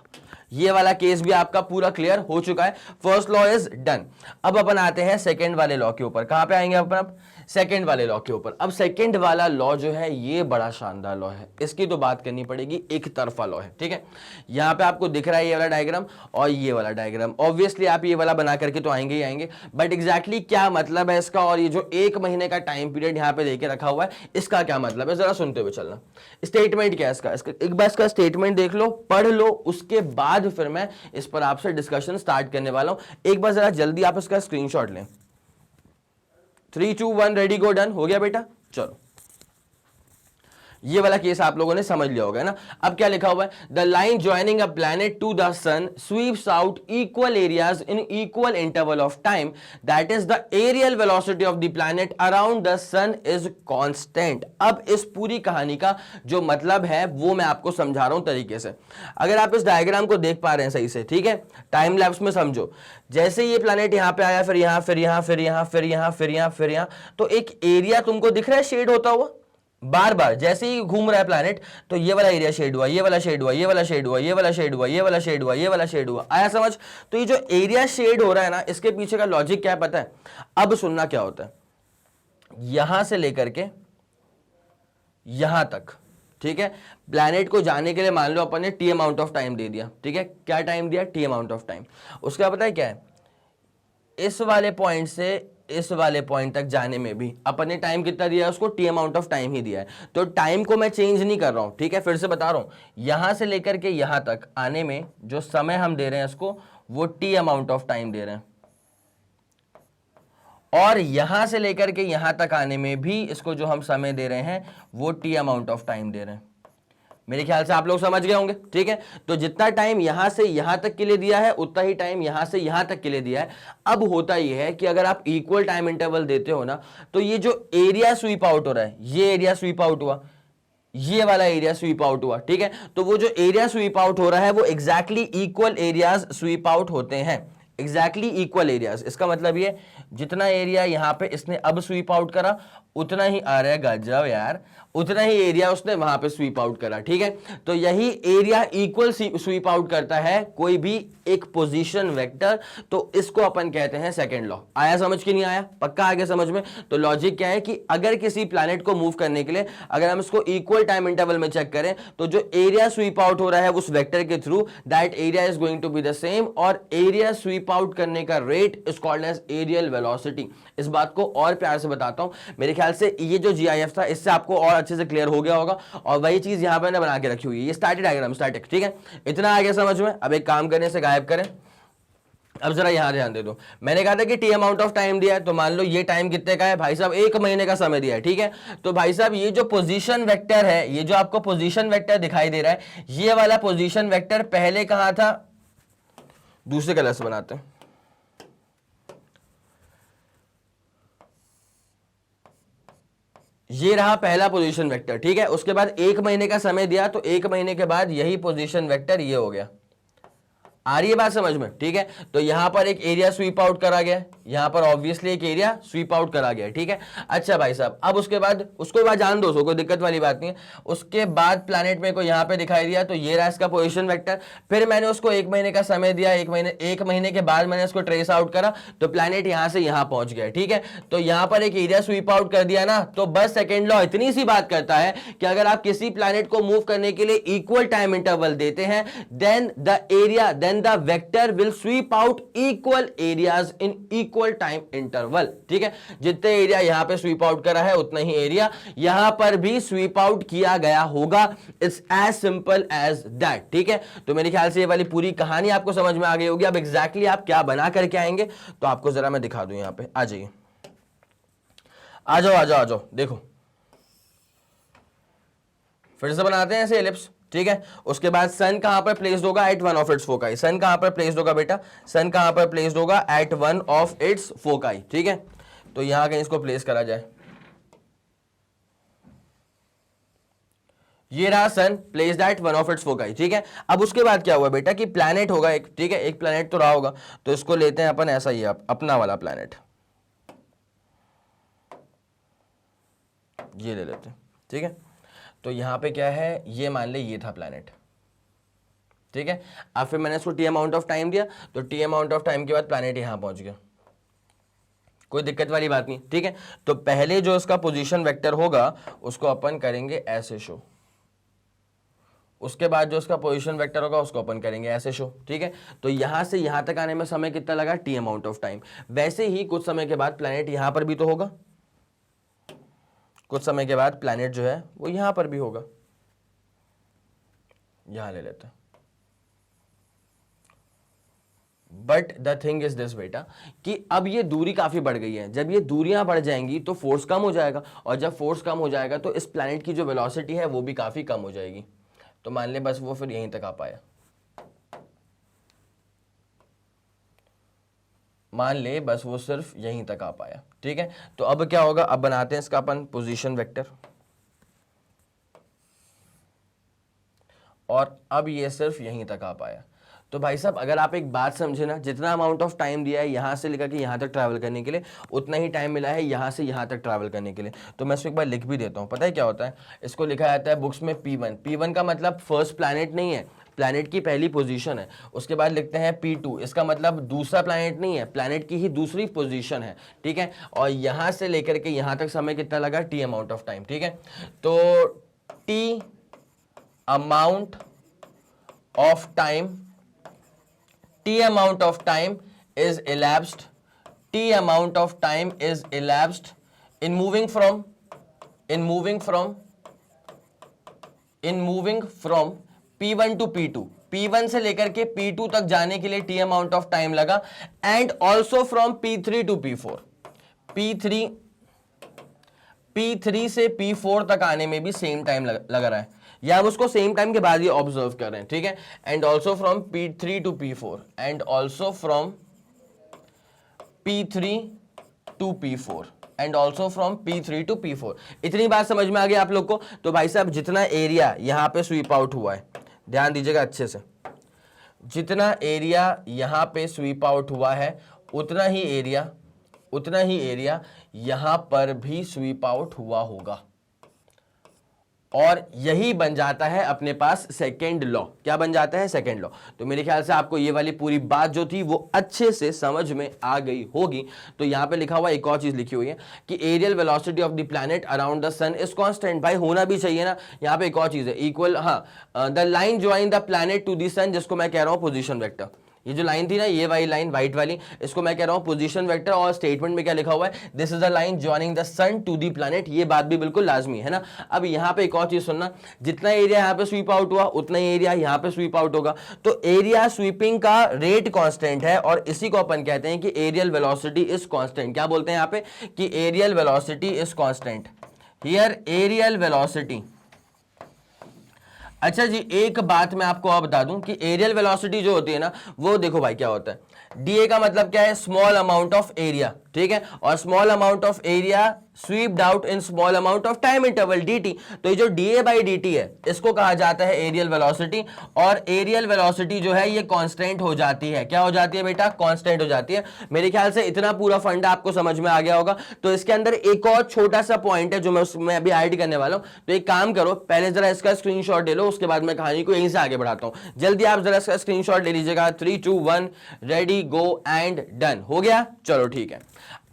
ये वाला केस भी आपका पूरा क्लियर हो चुका है। First law is done. अब अपन आते हैं सेकंड वाले लॉ के ऊपर। कहां पे आएंगे अपन? अब सेकंड वाले लॉ के ऊपर। अब सेकंड वाला लॉ जो है ये बड़ा शानदार लॉ है, इसकी तो बात करनी पड़ेगी, एक तरफा लॉ है। ठीक है, यहां पे आपको दिख रहा है ये वाला डायग्राम और ये वाला डायग्राम। ऑब्वियसली आप ये वाला बना करके तो आएंगे ही आएंगे, बट एग्जैक्टली क्या मतलब है इसका, और ये जो 1 महीने का टाइम पीरियड यहां पे देके रखा हुआ है, इसका क्या मतलब है, जरा सुनते हुए चलना। स्टेटमेंट क्या है इसका? एक बार इसका स्टेटमेंट देख लो, पढ़ लो, उसके बाद फिर मैं इस पर आपसे डिस्कशन स्टार्ट करने वाला हूं। एक बार जरा जल्दी आप इसका स्क्रीनशॉट लें। 3 2 1 रेडी गो डन। हो गया बेटा? चलो, ये वाला केस आप लोगों ने समझ लिया होगा ना। अब क्या लिखा हुआ है, the line joining a planet to the sun sweeps out equal areas in equal interval of time, that is the areal velocity of the planet around the sun is constant. अब इस पूरी कहानी का जो मतलब है वो मैं आपको समझा रहा हूं तरीके से। अगर आप इस डायग्राम को देख पा रहे हैं सही से, ठीक है, टाइम लैप्स में समझो, जैसे ये प्लैनेट यहां पे आया, फिर यहां, फिर यहां, फिर यहां, फिर यहां, फिर यहां, फिर यहां, तो एक एरिया तुमको दिख रहा है शेड होता हुआ बार बार। जैसे ही घूम रहा है प्लैनेट तो ये वाला एरिया शेड हुआ, ये वाला शेड हुआ, ये वाला शेड हुआ, ये वाला शेड हुआ, ये वाला शेड हुआ, ये वाला शेड हुआ। आया समझ? तो ये जो एरिया शेड हो रहा है ना, इसके पीछे का लॉजिक क्या है पता है? अब सुनना क्या होता है, यहां से लेकर के यहां तक, ठीक है, प्लैनेट को जाने के लिए मान लो अपन ने टी अमाउंट ऑफ टाइम दे दिया, ठीक है, क्या टाइम दिया? T amount of time. उसके बाद पता है क्या है, इस वाले पॉइंट से इस वाले पॉइंट तक जाने में भी अपन ने टाइम कितना दिया है उसको? टी अमाउंट ऑफ टाइम ही दिया है। तो टाइम को मैं चेंज नहीं कर रहा हूं, ठीक है, फिर से बता रहा हूं, यहां से लेकर के यहां तक आने में जो समय हम दे रहे हैं इसको, वो टी अमाउंट ऑफ टाइम दे रहे हैं, और यहां से लेकर के यहां तक आने में भी इसको जो हम समय दे रहे हैं वो टी अमाउंट ऑफ टाइम दे रहे हैं। मेरे ख्याल से आप लोग समझ गए होंगे, ठीक है। तो जितना टाइम यहां से यहां तक के लिए दिया है उतना ही टाइम यहां से यहां तक के लिए दिया है। अब होता यह है कि अगर आप इक्वल टाइम इंटरवल देते हो ना, तो ये जो एरिया स्वीप आउट हो रहा है, ये एरिया स्वीप आउट हुआ, ये वाला एरिया स्वीप आउट हुआ, ठीक है। तो वो जो एरिया स्वीप आउट हो रहा है वो exactly equal areas SVEEP out होते हैं, एग्जैक्टली इक्वल एरियाज। इसका मतलब ये जितना एरिया यहां पे इसने अब स्वीप आउट करा उतना ही आ रहा है, गजब यार, उतना ही एरिया उसने वहां पे स्वीप आउट करा, ठीक है। तो यही एरिया इक्वल स्वीप आउट करता है कोई भी एक पोजीशन वेक्टर, तो इसको अपन कहते हैं सेकंड लॉ। आया समझ कि नहीं आया? पक्का आगे समझ में? तो लॉजिक क्या है कि अगर किसी प्लैनेट को मूव करने के लिए अगर हम इसको इक्वल टाइम इंटरवल में चेक करें तो जो एरिया स्वीप आउट हो रहा है उस वेक्टर के थ्रू, that area is going to be the same, और एरिया स्वीप आउट करने का rate is called as areal velocity. इस बात को और प्यार से बताता हूं, मेरे ख्याल से ये जो जीआईएफ था इससे आपको और अच्छे से क्लियर हो गया होगा, और वही चीज यहां पर बना के रखी हुई है, ये स्टैटिक डायग्राम, स्टैटिक, ठीक है। इतना आगे समझ में? अब एक काम करने से गायब करें, अब जरा यहां ध्यान दे दो। मैंने कहा था कि टी अमाउंट ऑफ टाइम दिया है, तो मान लो ये टाइम कितने का है भाई साहब? 1 महीने का समय दिया है, ठीक है। तो भाई साहब ये जो पोजीशन वेक्टर है, ये जो आपको पोजीशन वेक्टर दिखाई दे रहा है, ये वाला पोजीशन वेक्टर पहले कहां था? दूसरे कलर से बनाते हैं, ये रहा पहला पोजीशन वेक्टर, ठीक है। उसके बाद 1 महीने का समय दिया, तो 1 महीने के बाद यही पोजीशन वेक्टर ये हो गया। आ रही है बात समझ में? ठीक है। तो यहां पर एक एरिया स्वीप आउट करा गया, यहां पर ऑब्वियसली एक एरिया स्वीप आउट करा गया, ठीक है। अच्छा भाई साहब, अब उसके बाद उसको बाद जान दो, कोई दिक्कत वाली बात नहीं है। उसके बाद प्लैनेट मेरे को यहां पे दिखाई दिया, तो ये रहा इसका पोजीशन वेक्टर। फिर मैंने उसको 1 महीने का समय दिया, 1 महीने के बाद मैंने उसको ट्रेस आउट करा, तो प्लैनेट यहां से यहां पहुंच गया, ठीक है। तो यहां पर एक एरिया स्वीप आउट कर दिया ना, तो बस सेकेंड लॉ इतनी सी बात करता है कि अगर आप किसी प्लैनेट को मूव करने के लिए इक्वल टाइम इंटरवल देते हैं, then the vector will sweep out equal areas in equal time interval, ठीक है। जितने एरिया यहां पे स्वीप आउट करा है उतना ही एरिया यहां पर भी स्वीप आउट किया गया होगा। It's as simple as that, ठीक है। तो मेरे ख्याल से ये वाली पूरी कहानी आपको समझ में आ गई होगी। अब एग्जैक्टली आप क्या बना करके आएंगे तो आपको जरा मैं दिखा दूं, यहां पे आ जाइए, आ जाओ आ जाओ आ जाओ, देखो फिर से बनाते हैं ऐसे एलिप्स, ठीक है। उसके बाद सन कहां पर प्लेस्ड होगा? At one of its foci. Sun कहां पर प्लेस्ड होगा बेटा? सन कहां पर प्लेस्ड होगा? At one of its foci, ठीक है। तो यहां कहीं इसको प्लेस करा जाए, ये रहा sun placed at one of its foci, ठीक है। अब उसके बाद क्या हुआ बेटा कि प्लैनेट होगा एक, ठीक है, एक प्लैनेट तो रहा होगा, तो इसको लेते हैं अपन ऐसा ही अपना वाला प्लैनेट, ये ले लेते हैं, ठीक है। तो यहां पे क्या है, ये मान ले ये था प्लैनेट, ठीक है। अब फिर मैंने इसको टी अमाउंट ऑफ टाइम दिया, तो टी अमाउंट ऑफ टाइम के बाद प्लैनेट यहां पहुंच गया, कोई दिक्कत वाली बात नहीं, ठीक है। तो पहले जो इसका पोजीशन वेक्टर होगा उसको अपन करेंगे ऐसे शो, उसके बाद जो इसका पोजीशन वेक्टर होगा उसको अपन करेंगे ऐसे शो, ठीक है। तो यहां से यहां तक आने में समय कितना लगा? T amount of time. वैसे ही कुछ समय के बाद प्लैनेट यहां पर भी तो होगा, कुछ समय के बाद प्लैनेट जो है वो यहां पर भी होगा, यहां ले लेते हैं, but the thing is this बेटा कि अब ये दूरी काफी बढ़ गई है, जब ये दूरियां बढ़ जाएंगी तो फोर्स कम हो जाएगा, और जब फोर्स कम हो जाएगा तो इस प्लैनेट की जो वेलोसिटी है वो भी काफी कम हो जाएगी। तो मान ले बस वो फिर यहीं तक आ पाया, मान ले बस वो सिर्फ यहीं तक आ पाया, ठीक है। तो अब क्या होगा, अब बनाते हैं इसका अपन पोजीशन वेक्टर, और अब ये सिर्फ यहीं तक आ पाया। तो भाई साहब अगर आप एक बात समझे ना, जितना अमाउंट ऑफ टाइम दिया है यहां से लेकर के यहां तक ट्रैवल करने के लिए, उतना ही टाइम मिला है यहां से यहां तक ट्रैवल करने के लिए। तो मैं इसको एक बार लिख भी देता हूं। पता है क्या होता है, इसको लिखा जाता है बुक्स में P1। P1 का मतलब फर्स्ट प्लैनेट नहीं है, प्लैनेट की पहली पोजीशन है। उसके बाद लिखते हैं P2, इसका मतलब दूसरा प्लैनेट नहीं है, प्लैनेट की ही दूसरी पोजीशन है, ठीक है। और यहां से लेकर के यहां तक समय कितना लगा, T अमाउंट ऑफ टाइम, ठीक है। तो T amount of time, T amount of time is elapsed, T amount of time is elapsed in moving from P1 to P2, P1 से लेकर के P2 तक जाने के लिए T amount of time लगा, and also from P3 to P4, P3 से P4 तक आने में भी सेम टाइम लग रहा है, या हम उसको सेम टाइम के बाद ही ऑब्जर्व कर रहे हैं, ठीक है। And also from P3 to P4, and also from P3 to P4, and also from P3 to P4। इतनी बात समझ में आ गई आप लोग को। तो भाई साहब जितना एरिया यहां पे स्वीप आउट हुआ है, ध्यान दीजिएगा अच्छे से, जितना एरिया यहां पे स्वीप आउट हुआ है उतना ही एरिया यहां पर भी स्वीप आउट हुआ होगा, और यही बन जाता है अपने पास सेकेंड लॉ। क्या बन जाता है, सेकेंड लॉ। तो मेरे ख्याल से आपको ये वाली पूरी बात जो थी वो अच्छे से समझ में आ गई होगी। तो यहां पे लिखा हुआ एक और चीज लिखी हुई है कि areal velocity of the planet around the sun is constant. भाई होना भी चाहिए ना, यहां पे एक और चीज है equal, the line join the planet to the sun, जिसको मैं कह रहा हूं पोजीशन वेक्टर। ये जो लाइन थी ना, ये वाली लाइन व्हाइट वाली, इसको मैं कह रहा हूं पोजीशन वेक्टर। और स्टेटमेंट में क्या लिखा हुआ है, this is a line joining the sun to the planet. ये बात भी बिल्कुल लाजमी है ना। अब यहां पे एक और चीज सुनना, जितना एरिया यहां पे स्वीप आउट हुआ उतना ही एरिया यहां पे स्वीप आउट होगा। तो एरिया स्वीपिंग का रेट कांस्टेंट है, और इसी को अपन कहते हैं कि एरियल वेलोसिटी इज कांस्टेंट। क्या बोलते हैं यहां पे कि areal velocity is constant. Here areal velocity. अच्छा जी, एक बात मैं आपको और बता दूं कि एरियल वेलोसिटी जो होती है ना, वो देखो भाई क्या होता है, डीए का मतलब क्या है, स्मॉल अमाउंट ऑफ एरिया, ठीक है। और small amount of area swept out in small amount of time interval dt। तो ये जो डीए बाई dt है इसको कहा जाता है एरियल वेलोसिटी। और एरियल वेलोसिटी जो है ये कांस्टेंट हो जाती है। क्या हो जाती है बेटा, कांस्टेंट हो जाती है। मेरे ख्याल से इतना पूरा फंडा आपको समझ में आ गया होगा। तो इसके अंदर एक और छोटा सा पॉइंट है जो मैं अभी ऐड करने वाला हूं। तो एक काम करो, पहले जरा इसका स्क्रीनशॉट ले लो, उसके बाद मैं कहानी को यहीं से आगे बढ़ाता हूं। जल्दी आप जरा इसका स्क्रीनशॉट ले लीजिएगा। 3 2 1 रेडी गो एंड डन। हो गया, चलो ठीक है।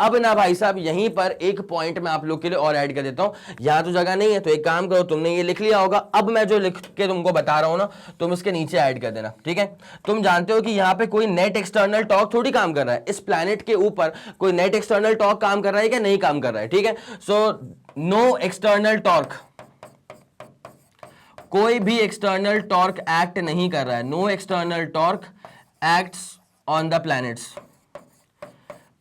अब ना भाई साहब यहीं पर एक पॉइंट मैं आप लोग के लिए और ऐड कर देता हूं। यहां तो जगह नहीं है, तो एक काम करो, तुमने ये लिख लिया होगा। अब मैं जो लिख के तुमको बता रहा हूं ना, तुम इसके नीचे ऐड कर देना, ठीक है। तुम जानते हो कि यहां पे कोई नेट एक्सटर्नल टॉर्क थोड़ी काम कर रहा है। इस प्लैनेट के ऊपर कोई नेट एक्सटर्नल टॉर्क काम कर रहा है क्या, नहीं काम कर रहा है, ठीक है। सो नो एक्सटर्नल टॉर्क, कोई भी एक्सटर्नल टॉर्क एक्ट नहीं कर रहा है। No external torque acts on the planets.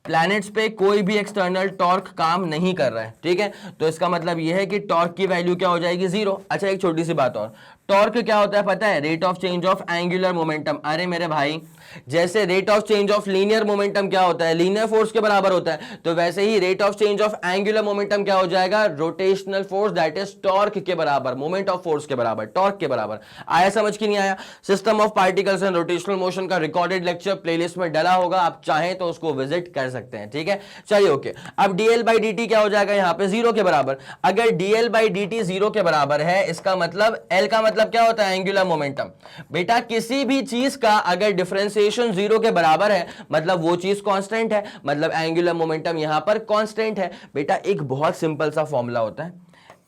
Planets पे कोई भी एक्सटर्नल टॉर्क काम नहीं कर रहा है, ठीक है। तो इसका मतलब यह है कि टॉर्क की वैल्यू क्या हो जाएगी, 0। अच्छा एक छोटी सी बात और, टॉर्क क्या होता है पता है, rate of change of angular momentum. अरे मेरे भाई, जैसे rate of change of linear momentum क्या होता है, लीनियर फोर्स के बराबर होता है, तो वैसे ही rate of change of angular momentum क्या हो जाएगा, rotational force, that is torque के बराबर, मोमेंट ऑफ फोर्स के बराबर, टॉर्क के बराबर। आया समझ की नहीं आया। System of particles and rotational motion का रिकॉर्डेड लेक्चर प्लेलिस्ट में डला होगा, आप चाहें तो उसको विजिट कर सकते हैं, ठीक है। चलिए ओके। अब डीएल बाई डी टी क्या हो जाएगा, यहां पे 0 के बराबर। अगर डीएल बाई डी टी 0 के बराबर है, इसका मतलब एल का मतलब क्या होता है, एंगुलर मोमेंटम। बेटा किसी भी चीज का अगर डिफरेंशिएशन 0 के बराबर है, मतलब वो चीज कांस्टेंट है, मतलब एंगुलर मोमेंटम यहां पर कांस्टेंट है। बेटा एक बहुत सिंपल सा फॉर्मूला होता है,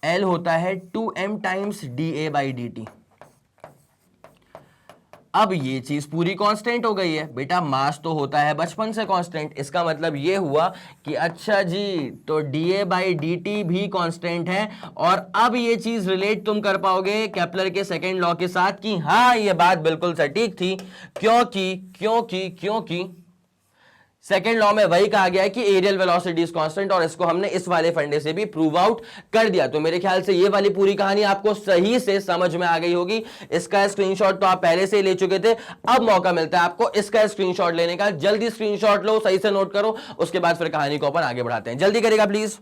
एल होता है 2m times D A by D T. अब ये चीज पूरी कांस्टेंट हो गई है बेटा, मास तो होता है बचपन से कांस्टेंट, इसका मतलब ये हुआ कि अच्छा जी तो dA/dt भी कांस्टेंट है। और अब ये चीज रिलेट तुम कर पाओगे केपलर के सेकंड लॉ के साथ कि हाँ ये बात बिल्कुल सटीक थी, क्योंकि सेकेंड लॉ में वही कहा गया है कि एरियल वेलोसिटी इज कांस्टेंट, और इसको हमने इस वाले फंडे से भी प्रूव आउट कर दिया। तो मेरे ख्याल से ये वाली पूरी कहानी आपको सही से समझ में आ गई होगी। इसका स्क्रीनशॉट तो आप पहले से ही ले चुके थे, अब मौका मिलता है आपको इसका स्क्रीनशॉट लेने का। जल्दी स्क्रीनशॉट लो, सही से नोट करो, उसके बाद फिर कहानी को अपन आगे बढ़ाते हैं। जल्दी करेगा प्लीज।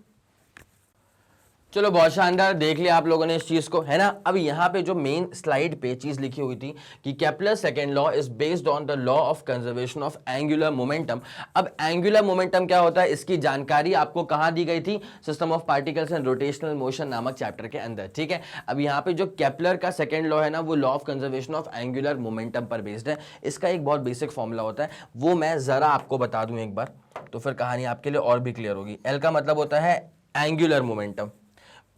चलो बहुत शानदार, देख लिया आप लोगों ने इस चीज को, है ना। अब यहां पे जो मेन स्लाइड पे चीज लिखी हुई थी कि Kepler second law is based on the law of conservation of angular momentum. अब एंगुलर मोमेंटम क्या होता है, इसकी जानकारी आपको कहां दी गई थी, system of particles and rotational motion नामक चैप्टर के अंदर, ठीक है। अब यहाँ पे जो केपलर का सेकंड लॉ है ना, वो law of conservation of angular momentum पर बेस्ड है। इसका एक बहुत बेसिक फॉर्मूला होता है, वो मैं जरा आपको बता दूं एक बार, तो फिर कहानी आपके लिए और भी क्लियर होगी। एल का मतलब होता है एंगुलर मोमेंटम,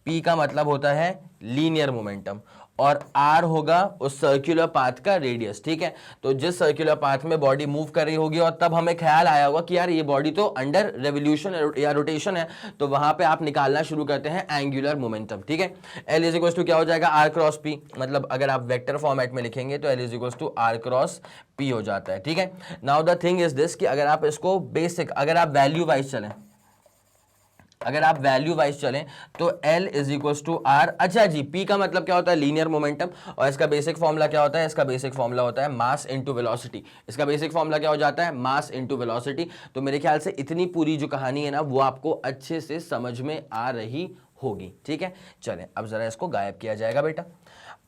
P का मतलब होता है लीनियर मोमेंटम, और R होगा उस सर्कुलर पाथ का रेडियस, ठीक है। तो जिस सर्कुलर पाथ में बॉडी मूव कर रही होगी, और तब हमें ख्याल आया होगा कि यार ये बॉडी तो अंडर रेवोल्यूशन या रोटेशन है, तो वहां पे आप निकालना शुरू करते हैं एंगुलर मोमेंटम, ठीक है। L इज इक्वल्स टू क्या हो जाएगा, R क्रॉस P, मतलब अगर आप वेक्टर फॉर्मेट में लिखेंगे तो L is equals to R cross P हो जाता है, ठीक है। Now the thing is this कि अगर आप इसको बेसिक, अगर आप वैल्यू वाइज चलें, तो L is equal to R। अच्छा जी, P का मतलब क्या होता है, लीनियर मोमेंटम, और इसका बेसिक फॉर्मूला क्या होता है, इसका बेसिक फॉर्मूला होता है मास इनटू वेलोसिटी। इसका बेसिक फॉर्मूला क्या हो जाता है, मास इनटू वेलोसिटी। तो मेरे ख्याल से इतनी पूरी जो कहानी है ना, वो आपको अच्छे से समझ में आ रही होगी, ठीक है। चलें अब जरा इसको गायब किया जाएगा बेटा।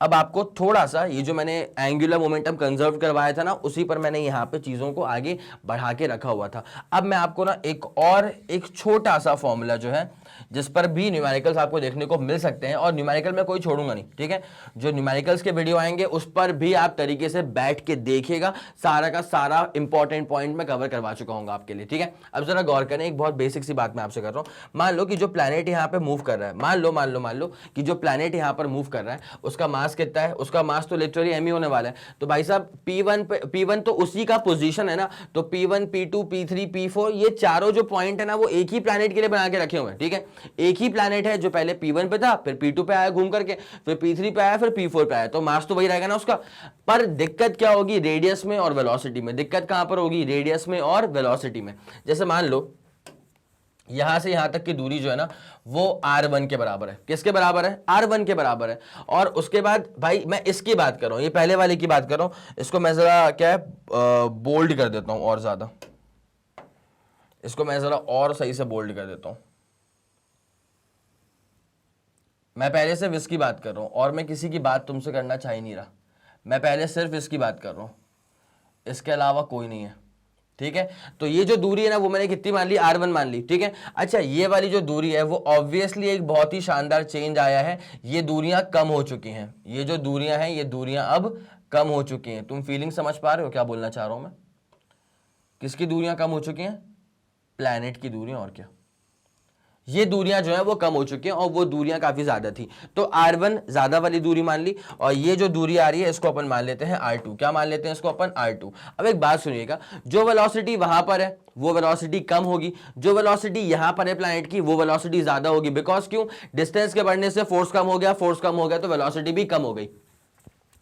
अब आपको थोड़ा सा ये जो मैंने एंगुलर मोमेंटम कंजर्व करवाया था ना, उसी पर मैंने यहाँ पे चीज़ों को आगे बढ़ा के रखा हुआ था। अब मैं आपको ना एक छोटा सा फॉर्मूला जो है, जिस पर भी न्यूमेरिकल्स आपको देखने को मिल सकते हैं, और न्यूमेरिकल में कोई छोड़ूंगा नहीं, ठीक है। जो न्यूमेरिकल्स के वीडियो आएंगे उस पर भी आप तरीके से बैठ के देखिएगा, सारा का सारा इंपॉर्टेंट पॉइंट मैं कवर करवा चुका हूँ आपके लिए, ठीक है। अब जरा गौर करें, एक बहुत बेसिक सी बात मैं आपसे कर रहा हूँ। मान लो कि जो प्लैनेट यहाँ पे मूव कर रहा है, मान लो कि जो प्लैनेट यहाँ पर मूव कर रहा है, उसका मास कितना है, उसका मास तो लिटरली एम ही होने वाला है। तो भाई साहब P1 तो उसी का पोजीशन है ना, तो P1 P2 P3 P4 ये चारों जो पॉइंट है ना, वो एक ही प्लैनेट के लिए बना के रखे हुए हैं, ठीक है। एक ही प्लैनेट है जो पहले P1 पे था, फिर P2 पे आया घूम करके, फिर P3 पे आया, फिर P4 पे आया, तो मास तो वही रहेगा ना उसका। पर दिक्कत क्या होगी, रेडियस में और वेलोसिटी में। दिक्कत कहां पर होगी, रेडियस में और वेलोसिटी में। जैसे मान लो यहां से यहां तक की दूरी जो है ना, वो R1 के बराबर है। किसके बराबर है, R1 के बराबर है। और उसके बाद भाई मैं इसकी बात कर रहा हूं, ये पहले वाले की बात कर रहा हूं, इसको मैं जरा क्या है बोल्ड कर देता हूं, और ज्यादा इसको मैं जरा और सही से बोल्ड कर देता हूं। मैं पहले सिर्फ इसकी बात कर रहा हूं, और मैं किसी की बात तुमसे करना चाह ही नहीं रहा। मैं पहले सिर्फ इसकी बात कर रहा हूं, इसके अलावा कोई नहीं है, ठीक है। तो ये जो दूरी है ना, वो मैंने कितनी मान ली, R1 मान ली, ठीक है। अच्छा, ये वाली जो दूरी है, वो ऑब्वियसली एक बहुत ही शानदार चेंज आया है। ये दूरियां कम हो चुकी हैं, ये जो दूरियां हैं, ये दूरियां अब कम हो चुकी हैं। तुम फीलिंग समझ पा रहे हो क्या बोलना चाह रहा हूं मैं? किसकी दूरियां कम हो चुकी हैं, प्लैनेट की दूरियां, और क्या। ये दूरियां जो है वो कम हो चुकी हैं, और वो दूरियां काफी ज्यादा थी। तो R1 ज्यादा वाली दूरी मान ली, और ये जो दूरी आ रही है इसको अपन मान लेते हैं R2। क्या मान लेते हैं इसको अपन, R2। अब एक बात सुनिएगा, जो वेलोसिटी वहां पर है वो वेलोसिटी कम होगी, जो वेलोसिटी यहां पर है प्लैनेट की, वो वेलोसिटी ज्यादा होगी। बिकॉज क्यों, डिस्टेंस के बढ़ने से फोर्स कम हो गया, फोर्स कम हो गया तो वेलोसिटी भी कम हो गई।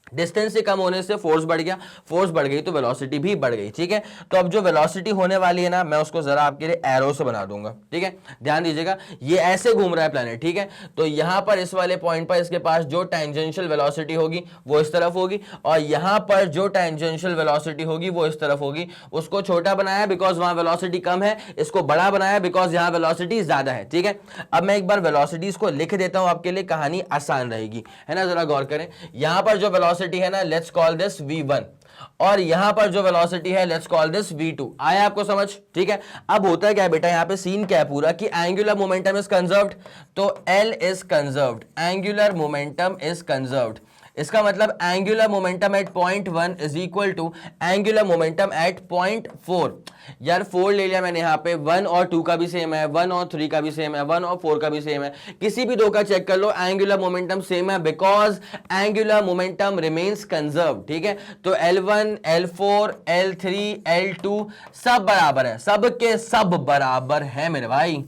डिस्टेंस से कम होने से फोर्स बढ़ गया, फोर्स बढ़ गई तो वेलोसिटी भी बढ़ गई, ठीक है। तो अब जो वेलोसिटी होने वाली है ना, मैं उसको जरा आपके लिए एरो से बना दूंगा, ठीक है। ध्यान दीजिएगा, ये ऐसे घूम रहा है प्लैनेट, ठीक है। तो यहां पर इस वाले पॉइंट पर इसके पास जो टेंजेंशियल वेलोसिटी होगी वो इस तरफ होगी, और यहां पर जो टेंजेंशियल वेलोसिटी होगी वो इस तरफ होगी। उसको छोटा बनाया बिकॉज वहां वेलोसिटी कम है, इसको बड़ा बनाया बिकॉज यहां वेलोसिटी ज्यादा है, ठीक है। अब मैं एक बार वेलोसिटीज को लिख देता हूं आपके लिए, कहानी आसान रहेगी, है ना। जरा गौर करें, यहां पर जो वेलोसिटी है ना, लेट्स कॉल दिस V1, और यहां पर जो वेलोसिटी है लेट्स कॉल दिस V2। आया आपको समझ, ठीक है। अब होता है क्या बेटा, यहां पे सीन क्या है पूरा कि एंगुलर मोमेंटम इज कंजर्व्ड, तो L is conserved, angular momentum is conserved. इसका मतलब angular momentum at point 1 is equal to angular momentum at point 4। यार 4 ले लिया मैंने यहाँ पे, 1 और 2 का भी सेम है, 1 और 3 का भी सेम है, 1 और 4 का भी सेम है, किसी भी दो का चेक कर लो, एंगुलर मोमेंटम सेम है because angular momentum remains conserve. ठीक है, तो L1, L4, L3, L2 सब बराबर है, सब के सब बराबर है मेरे भाई।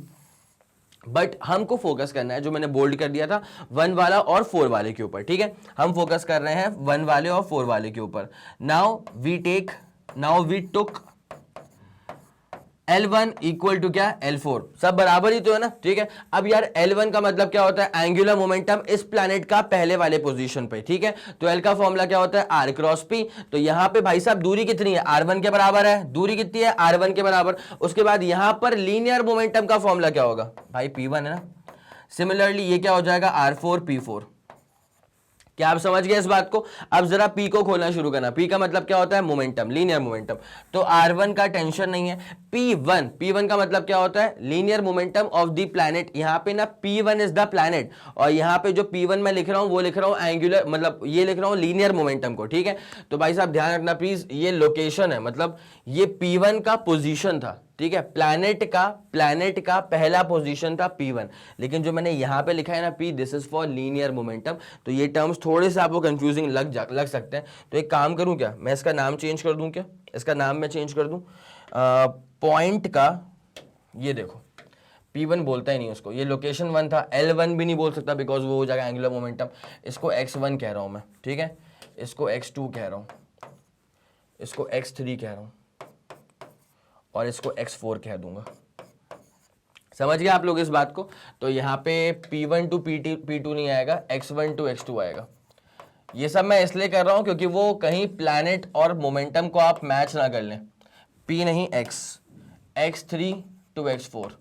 बट हमको फोकस करना है, जो मैंने बोल्ड कर दिया था 1 वाला और 4 वाले के ऊपर। ठीक है, हम फोकस कर रहे हैं 1 वाले और 4 वाले के ऊपर। Now we took L1 equal to क्या, L4, सब बराबर ही तो है ना। ठीक है, अब यार L1 का मतलब क्या होता है, एंगुलर मोमेंटम इस प्लैनेट का पहले वाले पोजीशन पे। ठीक है, तो L का फॉर्मूला क्या होता है, R क्रॉस P। तो यहां पे भाई साहब दूरी कितनी है, R1 के बराबर है, दूरी कितनी है, R1 के बराबर। उसके बाद यहां पर लीनियर मोमेंटम का फॉर्मूला क्या होगा भाई, P1 है ना। सिमिलरली ये क्या हो जाएगा, R4 P4। क्या आप समझ गए इस बात को। अब जरा P को खोलना शुरू करना। P का मतलब क्या होता है, मोमेंटम, लीनियर मोमेंटम। तो R1 का टेंशन नहीं है। P1 का मतलब क्या होता है, linear momentum of the planet. यहां पे ना P1 इज द प्लैनेट, और यहां पे जो P1 मैं लिख रहा हूं वो लिख रहा हूं एंगुलर, मतलब ये लिख रहा हूं लीनियर मोमेंटम को। ठीक है, तो भाई साहब ध्यान रखना प्लीज, ये लोकेशन है, मतलब ये P1 का पोजीशन था। ठीक है, प्लैनेट का पहला पोजीशन था P1, लेकिन जो मैंने यहां पे लिखा है ना P, this is for linear momentum. तो ये टर्म्स थोड़े से आपको कंफ्यूजिंग लग सकते हैं। तो एक काम करूं क्या, मैं इसका नाम चेंज कर दूं क्या, इसका नाम मैं चेंज कर दूं पॉइंट का, ये देखो P1 बोलता ही नहीं उसको, ये लोकेशन 1 था, L1 भी नहीं बोल सकता बिकॉज वो हो जाएगा एंगुलर मोमेंटम। इसको x1 कह रहा हूं मैं। ठीक है, इसको x2 कह रहा हूं, इसको x3 कह रहा हूं, और इसको x4 कह दूंगा। समझ गए आप लोग इस बात को। तो यहाँ पे P1 टू P2 नहीं आएगा, x1 टू x2 आएगा। ये सब मैं इसलिए कर रहा हूं क्योंकि वो कहीं प्लैनेट और मोमेंटम को आप मैच ना कर लें। P नहीं x, x3 टू x4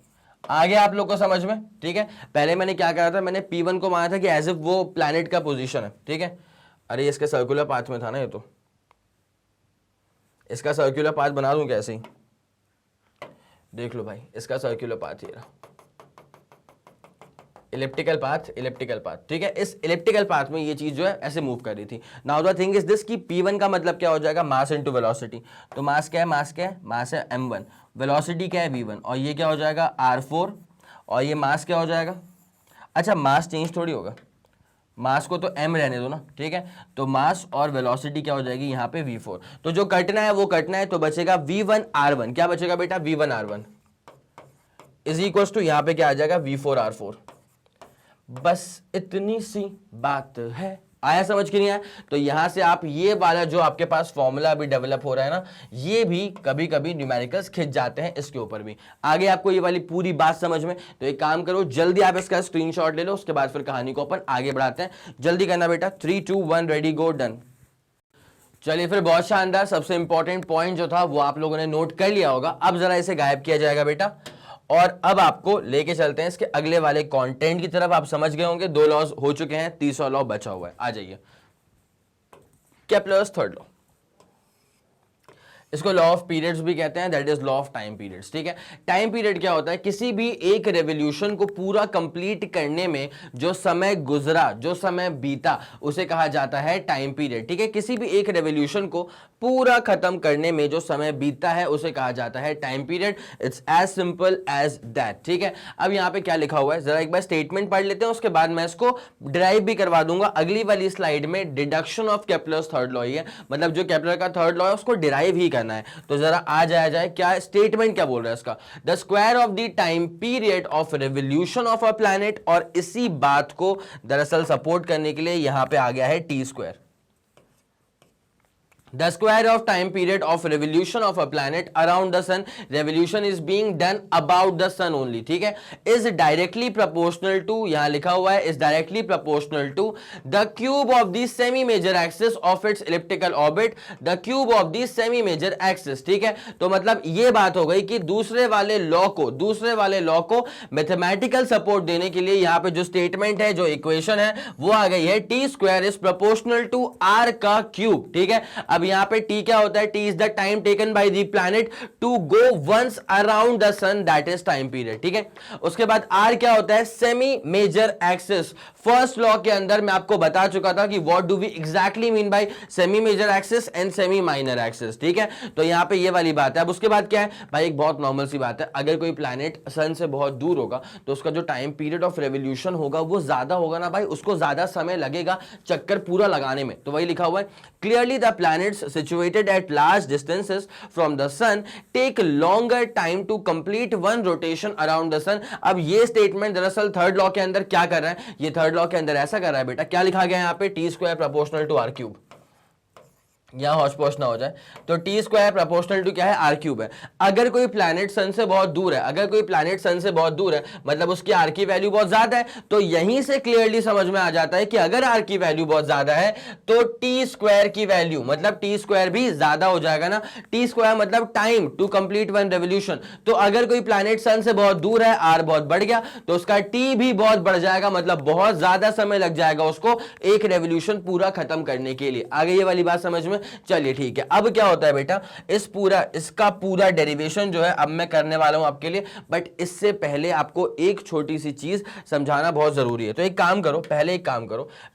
आ गया आप लोग को समझ में। ठीक है, पहले मैंने क्या करा था, मैंने P1 को माना था कि एज इफ वो प्लैनेट का पोजीशन है। ठीक है, अरे इसके सर्कुलर पाथ में था ना ये, तो इसका सर्कुलर पाथ बना दूं कैसे ही, देख लो भाई, इसका सर्कुलर पाथ ये रहा, इलिप्टिकल पाथ। ठीक है, इस इलिप्टिकल पाथ में ये चीज जो है ऐसे मूव कर रही थी। Now the thing is this कि P1 का मतलब क्या हो जाएगा, मास इनटू वेलोसिटी। तो मास क्या है, मास है m1, वेलोसिटी क्या है v1, और ये क्या हो जाएगा r4, और ये मास क्या हो जाएगा। अच्छा, मास चेंज थोड़ी होगा, मास को तो m रहने दो ना। ठीक है, तो मास और वेलोसिटी क्या हो जाएगी यहाँ पे v4। तो जो कटना है वो कटना है, तो बचेगा v1 r1। क्या बचेगा बेटा, v1 r1 is equal to यहाँ पे क्या आ जाएगा, v4 r4। बस इतनी सी बात है। आया समझ के नहीं आया। तो यहां से आप ये वाला जो आपके पास फॉर्मूला अभी डेवलप हो रहा है ना, ये भी कभी कभी न्यूमेरिकल्स खिंच जाते हैं, इसके ऊपर भी। आगे आपको ये वाली पूरी बात समझ में, तो एक काम करो, जल्दी आप इसका स्क्रीनशॉट ले लो, उसके बाद फिर कहानी को अपन आगे बढ़ाते हैं। जल्दी करना बेटा, 3 2 1 रेडी गो डन। चलिए फिर, बहुत शानदार। सबसे इंपॉर्टेंट पॉइंट जो था वो आप लोगों ने नोट कर लिया होगा। अब जरा इसे गायब किया जाएगा बेटा, और अब आपको लेके चलते हैं इसके अगले वाले कंटेंट की तरफ। आप समझ गए होंगे, 2 लॉज हो चुके हैं, तीसरा लॉ बचा हुआ है। आ जाइए, केप्लर्स थर्ड लॉ, इसको लॉ ऑफ पीरियड्स भी कहते हैं, that is law of time periods. ठीक है, टाइम पीरियड क्या होता है, किसी भी एक रेवोल्यूशन को पूरा कंप्लीट करने में जो समय गुजरा, जो समय बीता, उसे कहा जाता है टाइम पीरियड। ठीक है, किसी भी एक रेवोल्यूशन को पूरा खत्म करने में जो समय बीतता है उसे कहा जाता है time period. It's as simple as that. ठीक है, अब यहां पे क्या लिखा हुआ है, जरा एक बार स्टेटमेंट पढ़ लेते हैं, उसके बाद मैं इसको डिराइव भी करवा दूंगा अगली वाली स्लाइड में। Deduction of Kepler's third law ही है, मतलब जो केप्लर का थर्ड लॉ है उसको डिराइव ही करना है। तो जरा आ जाए क्या स्टेटमेंट क्या बोल रहा है इसका, the square of the time period of revolution of a planet, और इसी बात को दरअसल सपोर्ट करने के लिए यहां पे आ गया है T square. The square of time period of revolution of a planet around the sun, revolution is being done about the sun only, ठीक है, is directly proportional to, यहां लिखा हुआ है is directly proportional to the cube of the semi major axis of its elliptical orbit, the cube of the semi major axis। ठीक है, तो मतलब ये बात हो गई कि दूसरे वाले लॉ को मैथमेटिकल सपोर्ट देने के लिए यहां पे जो स्टेटमेंट है, जो इक्वेशन है, वो आ गई है T square is proportional to R का क्यूब। ठीक है, अब अब यहाँ पे टी क्या होता है, T is the time taken by the planet to go once around the sun, that is time period, ठीक है। उसके बाद आर क्या होता है, semi major axis. First law के अंदर मैं आपको बता चुका था कि what do we exactly mean by semi major axis and semi minor axis, ठीक है। तो यहाँ पे ये वाली बात है। अब उसके बाद क्या है भाई, एक बहुत नॉर्मल सी बात है, अगर कोई प्लैनेट सन से बहुत दूर होगा तो उसका जो टाइम पीरियड ऑफ रेवोल्यूशन होगा वो ज्यादा होगा ना भाई, उसको ज्यादा समय लगेगा चक्कर पूरा लगाने में। तो वही लिखा हुआ है, clearly the planets situated at large distances from the sun take longer time to complete one rotation around the sun. अब ये स्टेटमेंट दरअसल थर्ड लॉ के अंदर क्या कर रहा है, ये थर्ड लॉ के अंदर ऐसा कर रहा है बेटा, क्या लिखा गया है यहाँ पे, T square proportional to R cube. यहां हॉच पॉच ना हो जाए, तो टी स्क्वायर प्रोपोर्शनल टू क्या है, आर क्यूब है। अगर कोई प्लैनेट सन से बहुत दूर है, अगर कोई प्लैनेट सन से बहुत दूर है मतलब उसकी आर की वैल्यू बहुत ज्यादा है, तो यहीं से क्लियरली समझ में आ जाता है कि अगर आर की वैल्यू बहुत ज्यादा है तो टी स्क्वायर की वैल्यू मतलब टी स्क्वायर भी ज्यादा हो जाएगा ना। टी स्क्वायर मतलब time to complete one revolution. तो अगर कोई प्लैनेट सन से बहुत दूर है, आर बहुत बढ़ गया, तो उसका टी भी बहुत बढ़ जाएगा, मतलब बहुत ज्यादा समय लग जाएगा उसको एक रेवोल्यूशन पूरा खत्म करने के लिए। आगे ये वाली बात समझ में, चलिए ठीक है। अब क्या होता है बेटा, इसका पूरा डेरिवेशन जो है अब मैं करने वाला हूं आपके लिए, बट इससे पहले आपको एक छोटी सी चीज समझाना बहुत जरूरी है। तो एक काम करो,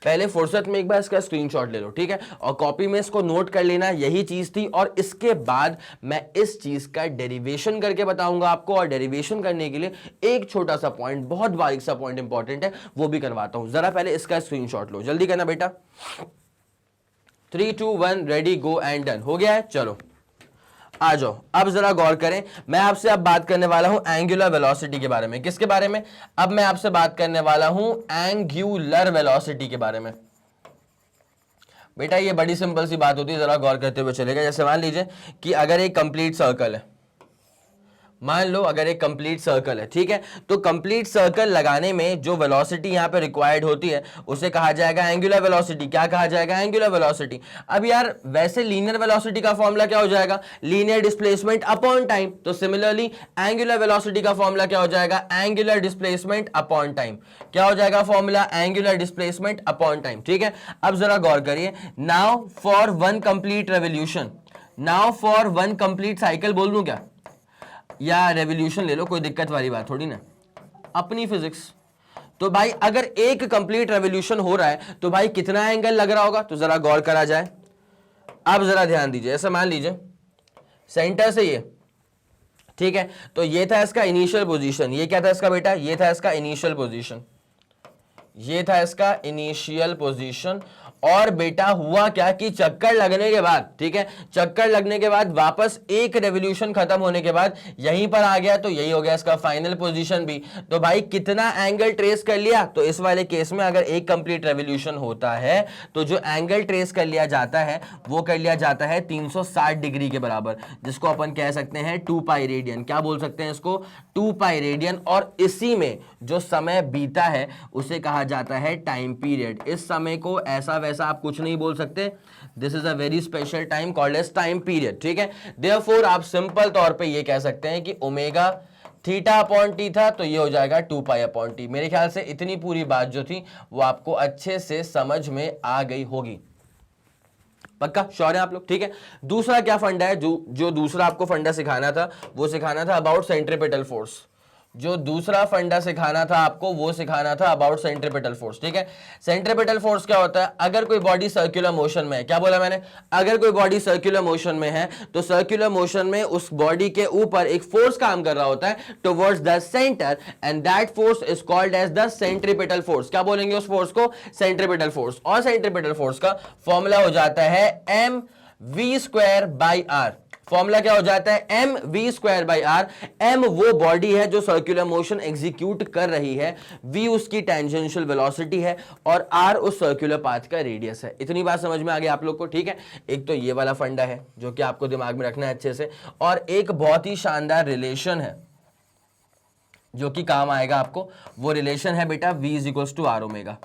पहले फुर्सत में एक बार इसका स्क्रीनशॉट ले लो, ठीक है, और कॉपी में इसको नोट कर लेना, यही चीज थी। और इसके बाद मैं इस चीज का डेरिवेशन करके बताऊंगा आपको, और डेरिवेशन करने के लिए एक छोटा सा पॉइंट, बहुत बारीक सा पॉइंट इंपॉर्टेंट है, वो भी करवाता हूं। जरा पहले इसका स्क्रीनशॉट लो, जल्दी करना बेटा। 3 2 1 रेडी गो एंड डन। हो गया है, चलो आ जाओ। अब जरा गौर करें, मैं आपसे अब बात करने वाला हूं एंगुलर वेलोसिटी के बारे में। किसके बारे में, अब मैं आपसे बात करने वाला हूं एंगुलर वेलोसिटी के बारे में। बेटा ये बड़ी सिंपल सी बात होती है, जरा गौर करते हुए चलेगा। जैसे मान लीजिए कि अगर एक कंप्लीट सर्कल है, मान लो अगर एक कंप्लीट सर्कल है, ठीक है, तो कंप्लीट सर्कल लगाने में जो वेलोसिटी यहां पे रिक्वायर्ड होती है उसे कहा जाएगा एंगुलर वेलोसिटी। क्या कहा जाएगा, एंगुलर वेलोसिटी। अब यार वैसे लीनियर वेलोसिटी का फॉर्मूला क्या हो जाएगा, लीनियर डिस्प्लेसमेंट अपॉन टाइम। तो सिमिलरली एंगुलर वेलोसिटी का फॉर्मूला क्या हो जाएगा, एंगुलर डिस्प्लेसमेंट अपॉन टाइम। क्या हो जाएगा formula, angular displacement upon time, ठीक है। अब जरा गौर करिए, now for one complete revolution, now for one complete cycle बोल दूं क्या, या रेवोल्यूशन ले लो, कोई दिक्कत वाली बात थोड़ी ना, अपनी फिजिक्स। तो भाई अगर एक कंप्लीट रेवोल्यूशन हो रहा है तो भाई कितना एंगल लग रहा होगा, तो जरा गौर करा जाए। अब जरा ध्यान दीजिए, ऐसा मान लीजिए सेंटर से ये, ठीक है, तो ये था इसका इनिशियल पोजीशन। ये क्या था इसका बेटा, ये था इसका इनिशियल पोजीशन, ये था इसका इनिशियल पोजीशन। और बेटा हुआ क्या कि चक्कर लगने के बाद, ठीक है, चक्कर लगने के बाद वापस एक रेवोल्यूशन खत्म होने के बाद यहीं पर आ गया, तो यही हो गया इसका फाइनल पोजीशन भी। तो भाई कितना एंगल ट्रेस कर लिया, तो इस वाले केस में अगर एक कंप्लीट रेवोल्यूशन होता है तो जो एंगल ट्रेस कर लिया जाता है वो कर लिया जाता है 360 डिग्री के बराबर, जिसको अपन कह सकते हैं 2 पाई रेडियन। क्या बोल सकते हैं इसको, 2 पाई रेडियन। और इसी में जो समय बीता है उसे कहा जाता है टाइम पीरियड। इस समय को ऐसा वैसा आप कुछ नहीं बोल सकते, this is a very special time called as time period, ठीक है। देयरफॉर आप सिंपल तौर पे ये कह सकते हैं कि ओमेगा थीटा अपॉन टी था, तो ये हो जाएगा 2 पाई अपॉन टी। मेरे ख्याल से इतनी पूरी बात जो थी वो आपको अच्छे से समझ में आ गई होगी, पक्का श्योर है आप लोग, ठीक है। दूसरा क्या फंडा है, जो दूसरा आपको फंडा सिखाना था वो सिखाना था अबाउट सेंट्रीपिटल फोर्स। जो दूसरा फंडा सिखाना था आपको वो सिखाना था अबाउट सेंट्रीपिटल फोर्स, ठीक है। सेंट्रीपिटल फोर्स क्या होता है, अगर कोई बॉडी सर्कुलर मोशन में है, क्या बोला मैंने, अगर कोई बॉडी सर्कुलर मोशन में है तो सर्कुलर मोशन में उस बॉडी के ऊपर एक फोर्स काम कर रहा होता है towards the centre, and that force is called as the centripetal force. क्या बोलेंगे उस फोर्स को, सेंट्रीपिटल फोर्स। और सेंट्रीपिटल फोर्स का फॉर्मूला हो जाता है M V square by R. Formula क्या हो जाता है, M V square by R. M वो बॉडी है जो सर्कुलर मोशन एग्जीक्यूट कर रही है, वी उसकी टेंजेंशियल वेलोसिटी है, और आर उस सर्कुलर पाथ का रेडियस है। इतनी बात समझ में आ गई आप लोग को, ठीक है। एक तो ये वाला फंडा है जो कि आपको दिमाग में रखना है अच्छे से, और एक बहुत ही शानदार रिलेशन है जो कि काम आएगा आपको। वो रिलेशन है बेटा v is equals to R omega.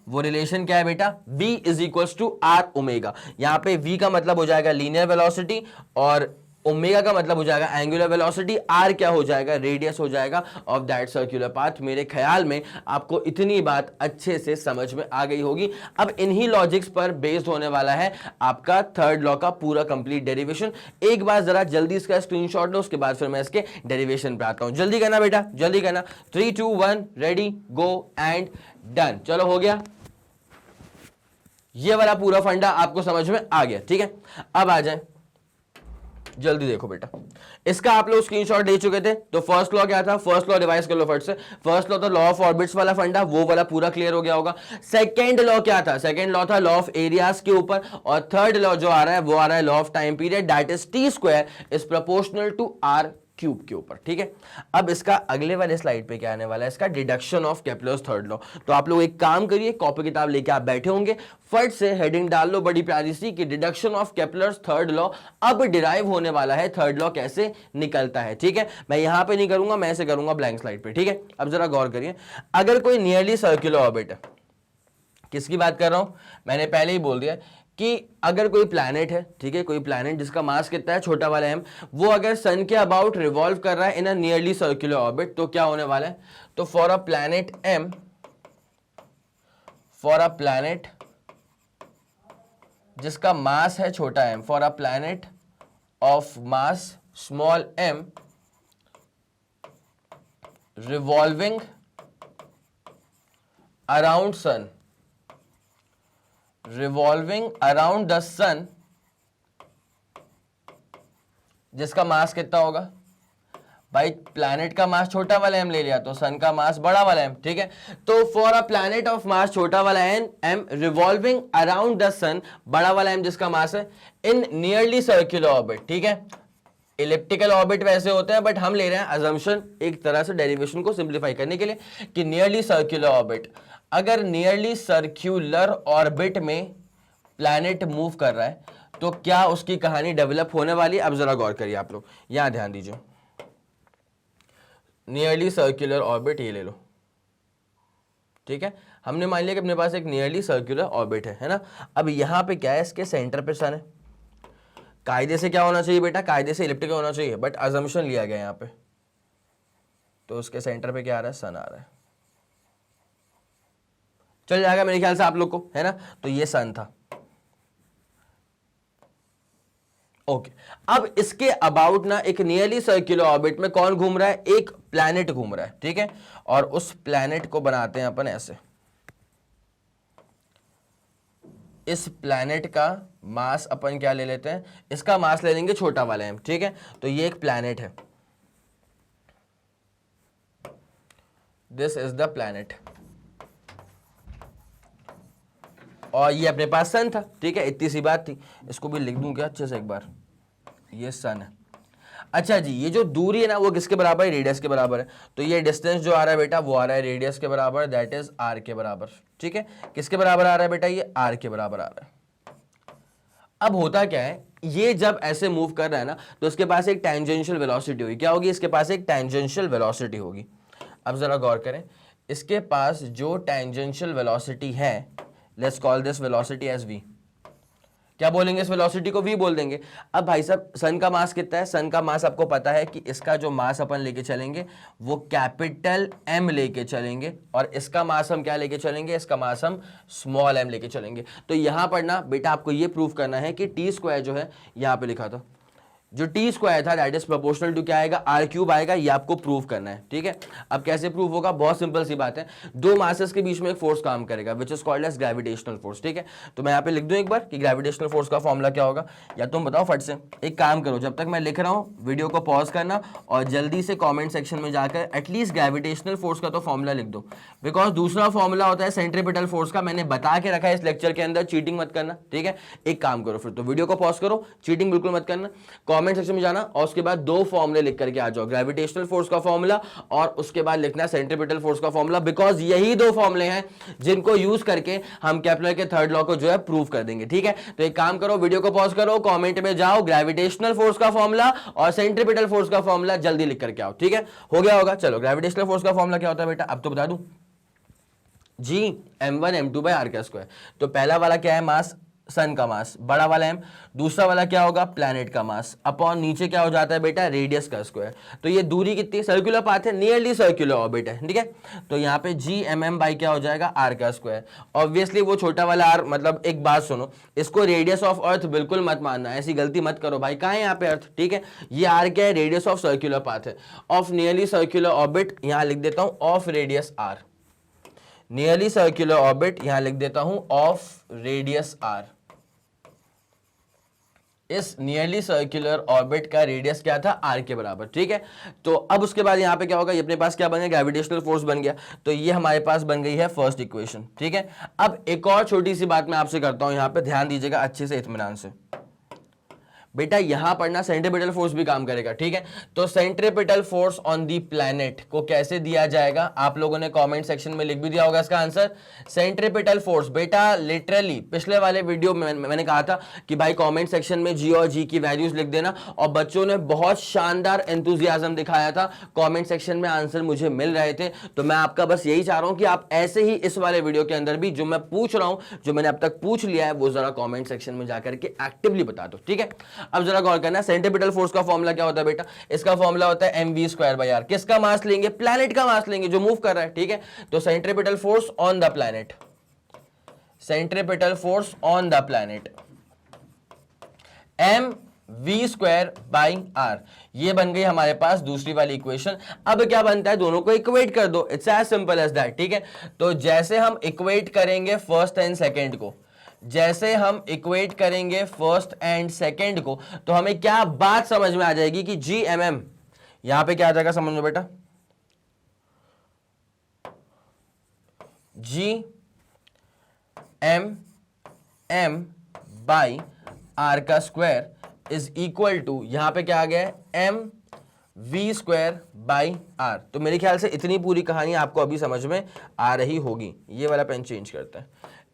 वो रिलेशन क्या है बेटा, v is equals to R omega. यहां पे v का मतलब हो जाएगा लीनियर वेलोसिटी और ओमेगा का मतलब हो जाएगा एंगुलर वेलोसिटी, आर क्या हो जाएगा, रेडियस हो जाएगा ऑफ दैट सर्कुलर पाथ। मेरे ख्याल में आपको इतनी बात अच्छे से समझ में आ गई होगी। अब इन्हीं लॉजिक्स पर बेस्ड होने वाला है आपका थर्ड लॉ का पूरा कंप्लीट डेरिवेशन। एक बार जरा जल्दी इसका स्क्रीनशॉट लो, उसके बाद फिर मैं इसके डेरिवेशन पे आता हूं। जल्दी करना बेटा, जल्दी करना। 3 2 1 रेडी गो एंड डन। चलो हो गया, ये वाला पूरा फंडा आपको समझ में आ गया, ठीक है। अब आ जाए, जल्दी देखो बेटा, इसका आप लोग स्क्रीनशॉट ले चुके थे। तो फर्स्ट लॉ क्या था, फर्स्ट लॉ रिवाइज कर लो फट से। फर्स्ट लॉ था लॉ ऑफ ऑर्बिट्स वाला फंडा, वो वाला पूरा क्लियर हो गया होगा। सेकंड लॉ क्या था, सेकंड लॉ था लॉ ऑफ एरियाज के ऊपर। और थर्ड लॉ जो आ रहा है वो आ रहा है law of time period, that is T square is proportional to R cube के ऊपर, ठीक है। अब इसका अगले वाले स्लाइड पे क्या आने वाला है, इसका deduction of Kepler's third law. तो आप लोग एक काम करिए, कॉपी किताब लेके आप बैठे होंगे, फट से हेडिंग डाल लो बड़ी प्यारी सी कि deduction of Kepler's third law अब डिराइव होने वाला है, थर्ड लॉ कैसे निकलता है, ठीक है। मैं यहां पे नहीं करूंगा, मैं ऐसे करूंगा ब्लैंक स्लाइड पे, ठीक है। अब जरा गौर करिए, अगर कोई नियरली सर्कुलर ऑर्बिट है, किसकी बात कर रहा हूं, मैंने पहले ही बोल दिया कि अगर कोई प्लैनेट है, ठीक है, कोई प्लैनेट जिसका मास कितना है, छोटा वाला m, वो अगर सन के अबाउट रिवॉल्व कर रहा है in a nearly circular orbit, तो क्या होने वाला है, तो for a planet m, for a planet जिसका मास है छोटा m, for a planet of mass small m revolving around sun, revolving around the sun, जिसका मास कितना होगा भाई, प्लैनेट का मास छोटा वाला m ले लिया तो सन का मास बड़ा वाला m, ठीक है। तो फॉर अ प्लैनेट ऑफ मास छोटा वाला m रिवॉल्विंग अराउंड द सन, बड़ा वाला m जिसका मास है, इन नियरली सर्कुलर ऑर्बिट, ठीक है। इलिप्टिकल ऑर्बिट वैसे होते हैं, बट हम ले रहे हैं अजम्पशन एक तरह से डेरिवेशन को सिंप्लीफाई करने के लिए कि नियरली सर्कुलर ऑर्बिट, अगर नियरली सर्क्यूलर ऑर्बिट में प्लैनेट मूव कर रहा है तो क्या उसकी कहानी डेवलप होने वाली है। अब जरा गौर करिए आप लोग, यहां ध्यान दीजिए, नियरली सर्कुलर ऑर्बिट ये ले लो, ठीक है। हमने मान लिया कि अपने पास एक नियरली सर्कुलर ऑर्बिट है ना। अब यहां पे क्या है, इसके सेंटर पे सन है। कायदे से क्या होना चाहिए बेटा, कायदे से इलिप्टिकल होना चाहिए, बट अजम्पशन लिया गया यहां पे, तो उसके सेंटर पे क्या आ रहा है, सन आ रहा है। चल जाएगा मेरे ख्याल से आप लोग को, है ना। तो ये सन था, ओके। अब इसके अबाउट ना एक नियरली सर्कुलर ऑर्बिट में कौन घूम रहा है, एक प्लैनेट घूम रहा है, ठीक है। और उस प्लैनेट को बनाते हैं अपन ऐसे, इस प्लैनेट का मास अपन क्या ले लेते हैं, इसका मास ले लेंगे छोटा वाला m, ठीक है। तो ये एक प्लैनेट है, दिस इज द प्लैनेट, और ये अपने पास सन था, ठीक है। इतनी सी बात थी, इसको भी लिख दूं क्या अच्छे से एक बार, ये सन है। अच्छा जी, ये जो दूरी है ना वो किसके बराबर है, रेडियस के बराबर है। तो ये डिस्टेंस जो आ रहा है बेटा वो आ रहा है रेडियस के बराबर, दैट इज आर के बराबर, ठीक है। किसके बराबर आ रहा है बेटा, ये आर के बराबर आ रहा है। अब होता क्या है, ये जब ऐसे मूव कर रहा है ना तो इसके पास एक टेंजेंशियल वेलोसिटी होगी, क्या होगी, इसके पास एक टेंजेंशियल वेलोसिटी होगी। अब जरा गौर करें, इसके पास जो टेंजेंशियल वेलोसिटी है, let's call this velocity as v, क्या बोलेंगे इस वेलोसिटी को, v बोल देंगे। अब भाई साहब सन का मास कितना है, सन का मास आपको पता है कि इसका जो मास अपन लेके चलेंगे वो कैपिटल M लेके चलेंगे, और इसका मास हम क्या लेके चलेंगे, इसका मास हम स्मॉल m लेके चलेंगे। तो यहां पर ना बेटा आपको ये प्रूव करना है कि टी स्क्वायर जो है, यहां पे लिखा था जो टी स्क्वायर था दैट इज प्रोपोर्शनल टू क्या आएगा, आर क्यूब आएगा। ये आपको प्रूव करना है, ठीक है। अब कैसे प्रूव होगा, बहुत सिंपल सी बात है, दो मासेस के बीच में एक फोर्स काम करेगा which is called as gravitational force, ठीक है। तो मैं यहाँ पे लिख दूं एक बार कि ग्रेविटेशनल फोर्स का फॉर्मूला क्या होगा, या तुम बताओ फट से। एक काम करो, जब तक मैं लिख रहा हूँ वीडियो को पॉज करना और जल्दी से कॉमेंट सेक्शन में जाकर एटलीस्ट ग्रेविटेशनल फोर्स का तो फॉर्मूला लिख दो, बिकॉज दूसरा फॉर्मूला होता है सेंट्रीपिटल फोर्स का, मैंने बता के रखा है इस लेक्चर के अंदर, चीटिंग मत करना, ठीक है। एक काम करो फिर तो वीडियो को पॉज करो, चीटिंग बिल्कुल मत करना, कॉमेंट सेक्शन में जाना और उसके बाद दो फॉर्मूले लिख करके आ जाओ, ग्रेविटेशनल फोर्स का फॉर्मूला और उसके बाद लिखना सेंट्रीपिटल फोर्स का फॉर्मूला, बिकॉज यही दो फॉर्मूले हैं जिनको यूज करके हम केप्लर के थर्ड लॉ को जो है प्रूव कर देंगे, ठीक है। तो एक काम करो, वीडियो को पॉज करो, कमेंट में जाओ, ग्रेविटेशनल फोर्स का फॉर्मूला और सेंट्रीपिटल फोर्स का फॉर्मूला जल्दी लिख करके आओ, ठीक है। हो गया होगा। चलो ग्रेविटेशनल फोर्स का फॉर्मूला क्या होता है बेटा, अब तो बता दूं, जी m1 m2 by r का स्क्वायर। तो पहला वाला क्या है, मास सन का मास, बड़ा वाला m, दूसरा वाला क्या होगा, प्लैनेट का मास, अपॉन नीचे क्या हो जाता है बेटा, रेडियस का स्क्वायर। तो ये दूरी कितनी, सर्कुलर पाथ है, नियरली सर्कुलर ऑर्बिट है, ठीक है। तो यहाँ पे जी एम एम बाई क्या हो जाएगा, आर का स्क्वायर। ऑब्वियसली वो छोटा वाला आर, मतलब एक बात सुनो, इसको रेडियस ऑफ अर्थ बिल्कुल मत मानना, ऐसी गलती मत करो भाई, कहाँ है यहाँ पे अर्थ, ठीक है। ये आर क्या है, रेडियस ऑफ सर्कुलर पाथ है, ऑफ नियरली सर्कुलर ऑर्बिट, यहाँ लिख देता हूँ of radius R, nearly circular orbit, यहां लिख देता हूं ऑफ रेडियस आर। इस नियरली सर्कुलर ऑर्बिट का रेडियस क्या था, आर के बराबर, ठीक है। तो अब उसके बाद यहां पे क्या होगा, ये अपने पास क्या बन गया, ग्रेविटेशनल फोर्स बन गया। तो ये हमारे पास बन गई है फर्स्ट इक्वेशन, ठीक है। अब एक और छोटी सी बात मैं आपसे करता हूं, यहां पे ध्यान दीजिएगा अच्छे से, इत्मीनान से बेटा, यहां पर ना सेंट्रीपिटल फोर्स भी काम करेगा, ठीक है। तो centripetal force on the planet को कैसे दिया जाएगा, आप लोगों ने कमेंट सेक्शन में लिख भी दिया होगा इसका आंसर। सेंट्रीपिटल फोर्स बेटा लिटरली पिछले वाले वीडियो में मैंने कहा था कि भाई कमेंट सेक्शन में जी और जी की वैल्यूज लिख देना, और बच्चों ने बहुत शानदार एंथुजियाज्म दिखाया था, कमेंट सेक्शन में आंसर मुझे मिल रहे थे। तो मैं आपका बस यही चाह रहा हूं कि आप ऐसे ही इस वाले वीडियो के अंदर भी जो मैं पूछ रहा हूं, जो मैंने अब तक पूछ लिया है, वो जरा कमेंट सेक्शन में जाकर के एक्टिवली बता दो, ठीक है। अब जरा गौर करना, सेंट्रीपिटल फोर्स का फॉर्मूला क्या होता है बेटा, इसका फॉर्मूला होता है mv स्क्वायर बाई आर। किसका मास लेंगे, प्लैनेट का मास लेंगे जो मूव कर रहा है, ठीक है। तो centripetal force on the planet, centripetal force on the planet m v square by R, ये बन गई हमारे पास दूसरी वाली इक्वेशन। अब क्या बनता है, दोनों को इक्वेट कर दो, it's as simple as that, ठीक है। तो जैसे हम इक्वेट करेंगे फर्स्ट एंड सेकेंड को, जैसे हम इक्वेट करेंगे फर्स्ट एंड सेकेंड को, तो हमें क्या बात समझ में आ जाएगी कि जी एम एम, यहां पे क्या आ जाएगा समझ लो बेटा, G M M by R का स्क्वायर इज इक्वल टू, यहां पे क्या आ गया है, M V square by R. तो मेरे ख्याल से इतनी पूरी कहानी आपको अभी समझ में आ रही होगी। ये वाला पेन चेंज करते हैं,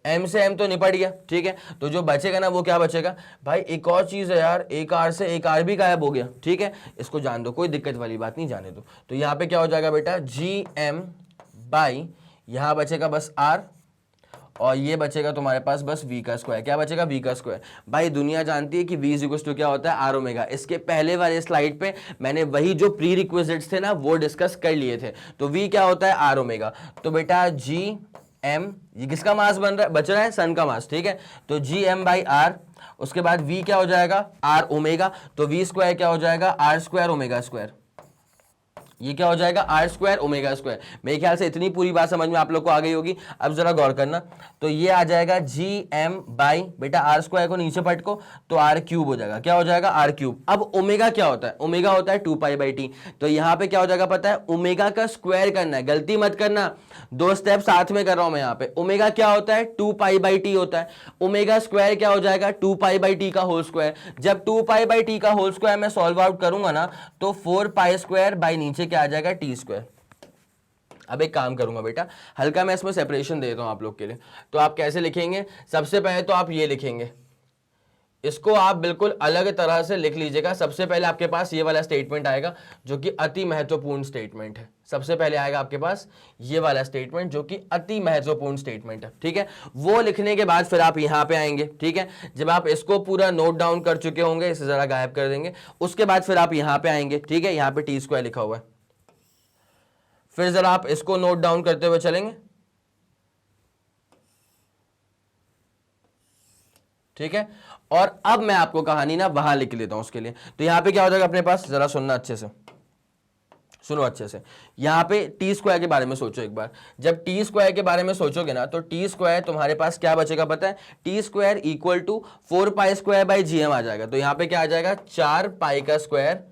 m से m तो निपट गया, ठीक है। तो जो बचेगा ना वो क्या बचेगा भाई, एक और चीज है यार, एक आर से एक आर भी गायब हो गया, ठीक है। इसको जान दो, कोई दिक्कत वाली बात नहीं, जाने दो। तो यहाँ पे क्या हो जाएगा बेटा, जी एम बाई, यहां बचेगा बस r, और ये बचेगा तुम्हारे पास बस v का स्क्वायर। क्या बचेगा, v का स्क्वायर। भाई दुनिया जानती है कि v इक्वल टू क्या होता है, आर ओमेगा। इसके पहले वाले स्लाइड पे मैंने वही जो प्री रिक्विजिट्स थे ना वो डिस्कस कर लिए थे। तो v क्या होता है, आर ओमेगा। तो बेटा जी एम, ये किसका मास बन रहा है, बच रहा है सन का मास, ठीक है। तो जी एम बाई आर, उसके बाद v क्या हो जाएगा, आर ओमेगा। तो v स्क्वायर क्या हो जाएगा, आर स्क्वायर ओमेगा स्क्वायर। ये क्या हो जाएगा, आर स्क्वायर ओमेगा स्क्वायर। मेरे ख्याल से इतनी पूरी बात समझ में आप लोग को आ गई होगी। अब जरा गौर करना, तो ये आ जाएगा जी एम बाई, बेटा आर स्क्वायर को नीचे पटको तो आर क्यूब हो जाएगा। क्या हो जाएगा, आर क्यूब। अब ओमेगा क्या होता है, ओमेगा होता है 2 पाई बाई टी। तो यहाँ पे क्या हो जाएगा पता है, ओमेगा का स्क्वायर करना है, गलती मत करना, दो स्टेप साथ में कर रहा हूं मैं यहाँ पे। ओमेगा क्या होता है, 2 पाई बाई टी होता है। ओमेगा स्क्वायर क्या हो जाएगा, 2 पाई बाई टी का होल स्क्वायर। जब 2 पाई बाई टी का होल स्क्वायर मैं सॉल्व आउट करूंगा ना, तो 4 पाई स्क्वायर बाई नीचे क्या आ जाएगा, टी स्क्वायर। अब एक काम करूंगा बेटा, हल्का मैं इसमें सेपरेशन देता हूं आप लोग के लिए। तो आप कैसे लिखेंगे, सबसे पहले तो आप ये लिखेंगे, इसको आप बिल्कुल अलग तरह से लिख लीजिएगा। सबसे पहले आपके पास ये वाला स्टेटमेंट आएगा जो कि अति महत्वपूर्ण स्टेटमेंट है। सबसे पहले आएगा आपके पास ये वाला स्टेटमेंट जो कि अति महत्वपूर्ण स्टेटमेंट है, ठीक है। वो लिखने के बाद फिर आप यहां पे आएंगे, ठीक है। जब आप इसको पूरा नोट डाउन कर चुके होंगे, इसे जरा गायब कर देंगे, उसके बाद फिर आप यहां पे आएंगे, ठीक है। यहां पे टी स्क्वायर लिखा हुआ है, फिर जरा आप इसको नोट डाउन करते हुए चलेंगे, ठीक है। और अब मैं आपको कहानी ना वहां लिख लेता हूं उसके लिए। तो यहां पे क्या हो जाएगा अपने पास, जरा सुनना अच्छे से, सुनो अच्छे से। यहां पे टी स्क्वायर के बारे में सोचो एक बार। जब टी स्क्वायर के बारे में सोचोगे ना, तो टी स्क्वायर तुम्हारे पास क्या बचेगा पता है, T square equal to 4 pi square by G M आ जाएगा। तो यहां पे क्या आ जाएगा, 4 पाई का स्क्वायर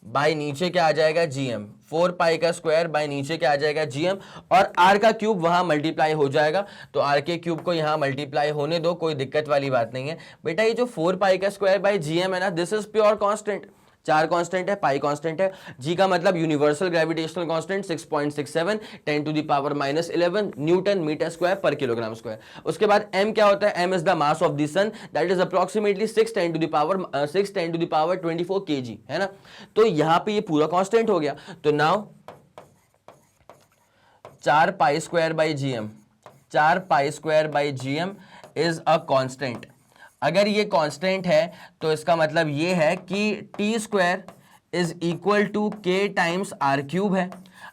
बाई नीचे क्या आ जाएगा, जीएम। 4 पाई का स्क्वायर बाई नीचे क्या आ जाएगा, जीएम। और आर का क्यूब वहां मल्टीप्लाई हो जाएगा। तो आर के क्यूब को यहां मल्टीप्लाई होने दो, कोई दिक्कत वाली बात नहीं है बेटा। ये जो 4 पाई का स्क्वायर बाई जीएम है ना, this is pure constant. 4 constant है, पाई कांस्टेंट है, जी का मतलब universal gravitational constant 6.67 10 to the power -11 newton metre square per kilogram square. उसके बाद m क्या होता है, m is the mass of the sun, that is approximately 6 10 to the power 24 kg, है ना। तो यहां पे ये पूरा कांस्टेंट हो गया। तो now 4 pi square by GM, 4 pi square by GM is a constant. अगर ये कांस्टेंट है तो इसका मतलब ये है कि T square is equal to K times R cube है।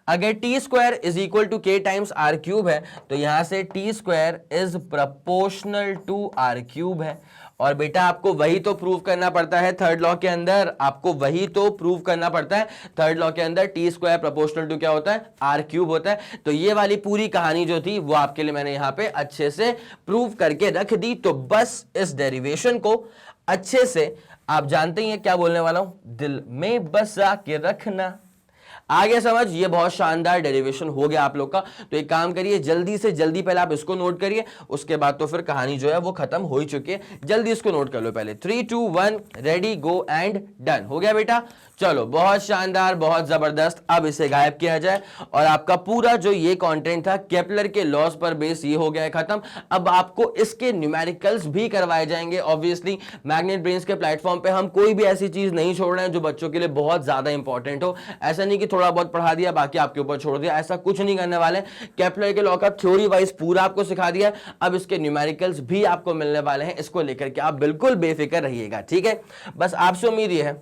अगर T square is equal to K times R cube है तो यहां से T square is proportional to R cube है। और बेटा आपको वही तो प्रूव करना पड़ता है थर्ड लॉ के अंदर, आपको वही तो प्रूव करना पड़ता है थर्ड लॉ के अंदर, टी स्क्वायर प्रोपोर्शनल टू क्या होता है, आर क्यूब होता है। तो ये वाली पूरी कहानी जो थी वो आपके लिए मैंने यहां पे अच्छे से प्रूव करके रख दी। तो बस इस डेरिवेशन को अच्छे से आप जानते ही हैं क्या बोलने वाला हूं, दिल में बसा के रखना। आगे समझ, ये बहुत शानदार डेरिवेशन हो गया आप लोग का। तो एक काम करिए, जल्दी से जल्दी पहले आप इसको नोट करिए, उसके बाद तो फिर कहानी जो है वो खत्म हो ही चुकी है। जल्दी इसको नोट कर लो पहले। 3 2 1 रेडी गो एंड डन। हो गया बेटा, चलो बहुत शानदार, बहुत जबरदस्त। अब इसे गायब किया जाए और आपका पूरा जो ये कंटेंट था केपलर के लॉज पर बेस ये हो गया है खत्म। अब आपको इसके न्यूमेरिकल्स भी करवाए जाएंगे। ऑब्वियसली मैग्नेट ब्रेन्स के प्लेटफॉर्म पे हम कोई भी ऐसी चीज नहीं छोड़ रहे हैं जो बच्चों के लिए बहुत ज्यादा इंपॉर्टेंट हो। ऐसा नहीं कि थोड़ा बहुत पढ़ा दिया बाकी आपके ऊपर छोड़ दिया, ऐसा कुछ नहीं करने वाले। केपलर के लॉ का थ्योरी वाइज पूरा आपको सिखा दिया, अब इसके न्यूमेरिकल्स भी आपको मिलने वाले हैं। इसको लेकर के आप बिल्कुल बेफिक्र रहिएगा, ठीक है। बस आपसे उम्मीद ये है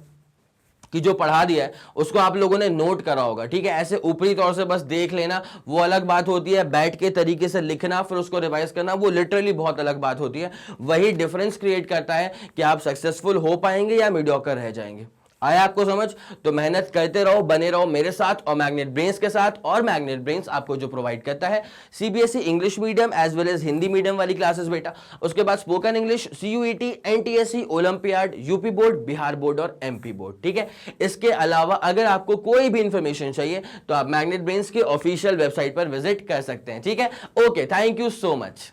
कि जो पढ़ा दिया है उसको आप लोगों ने नोट करा होगा, ठीक है। ऐसे ऊपरी तौर से बस देख लेना वो अलग बात होती है, बैठ के तरीके से लिखना फिर उसको रिवाइज करना वो लिटरली बहुत अलग बात होती है। वही डिफरेंस क्रिएट करता है कि आप सक्सेसफुल हो पाएंगे या मीडियोकर रह जाएंगे। आया आपको समझ? तो मेहनत करते रहो, बने रहो मेरे साथ और मैग्नेट ब्रेन्स के साथ। और मैग्नेट ब्रेन्स आपको जो प्रोवाइड करता है CBSE English medium as well as Hindi medium वाली क्लासेस बेटा, उसके बाद spoken English, CUET, NTSC, olympiad, UP board, Bihar board और एमपी बोर्ड, ठीक है। इसके अलावा अगर आपको कोई भी इंफॉर्मेशन चाहिए तो आप मैग्नेट ब्रेन्स के ऑफिशियल वेबसाइट पर विजिट कर सकते हैं, ठीक है। Okay, thank you so much.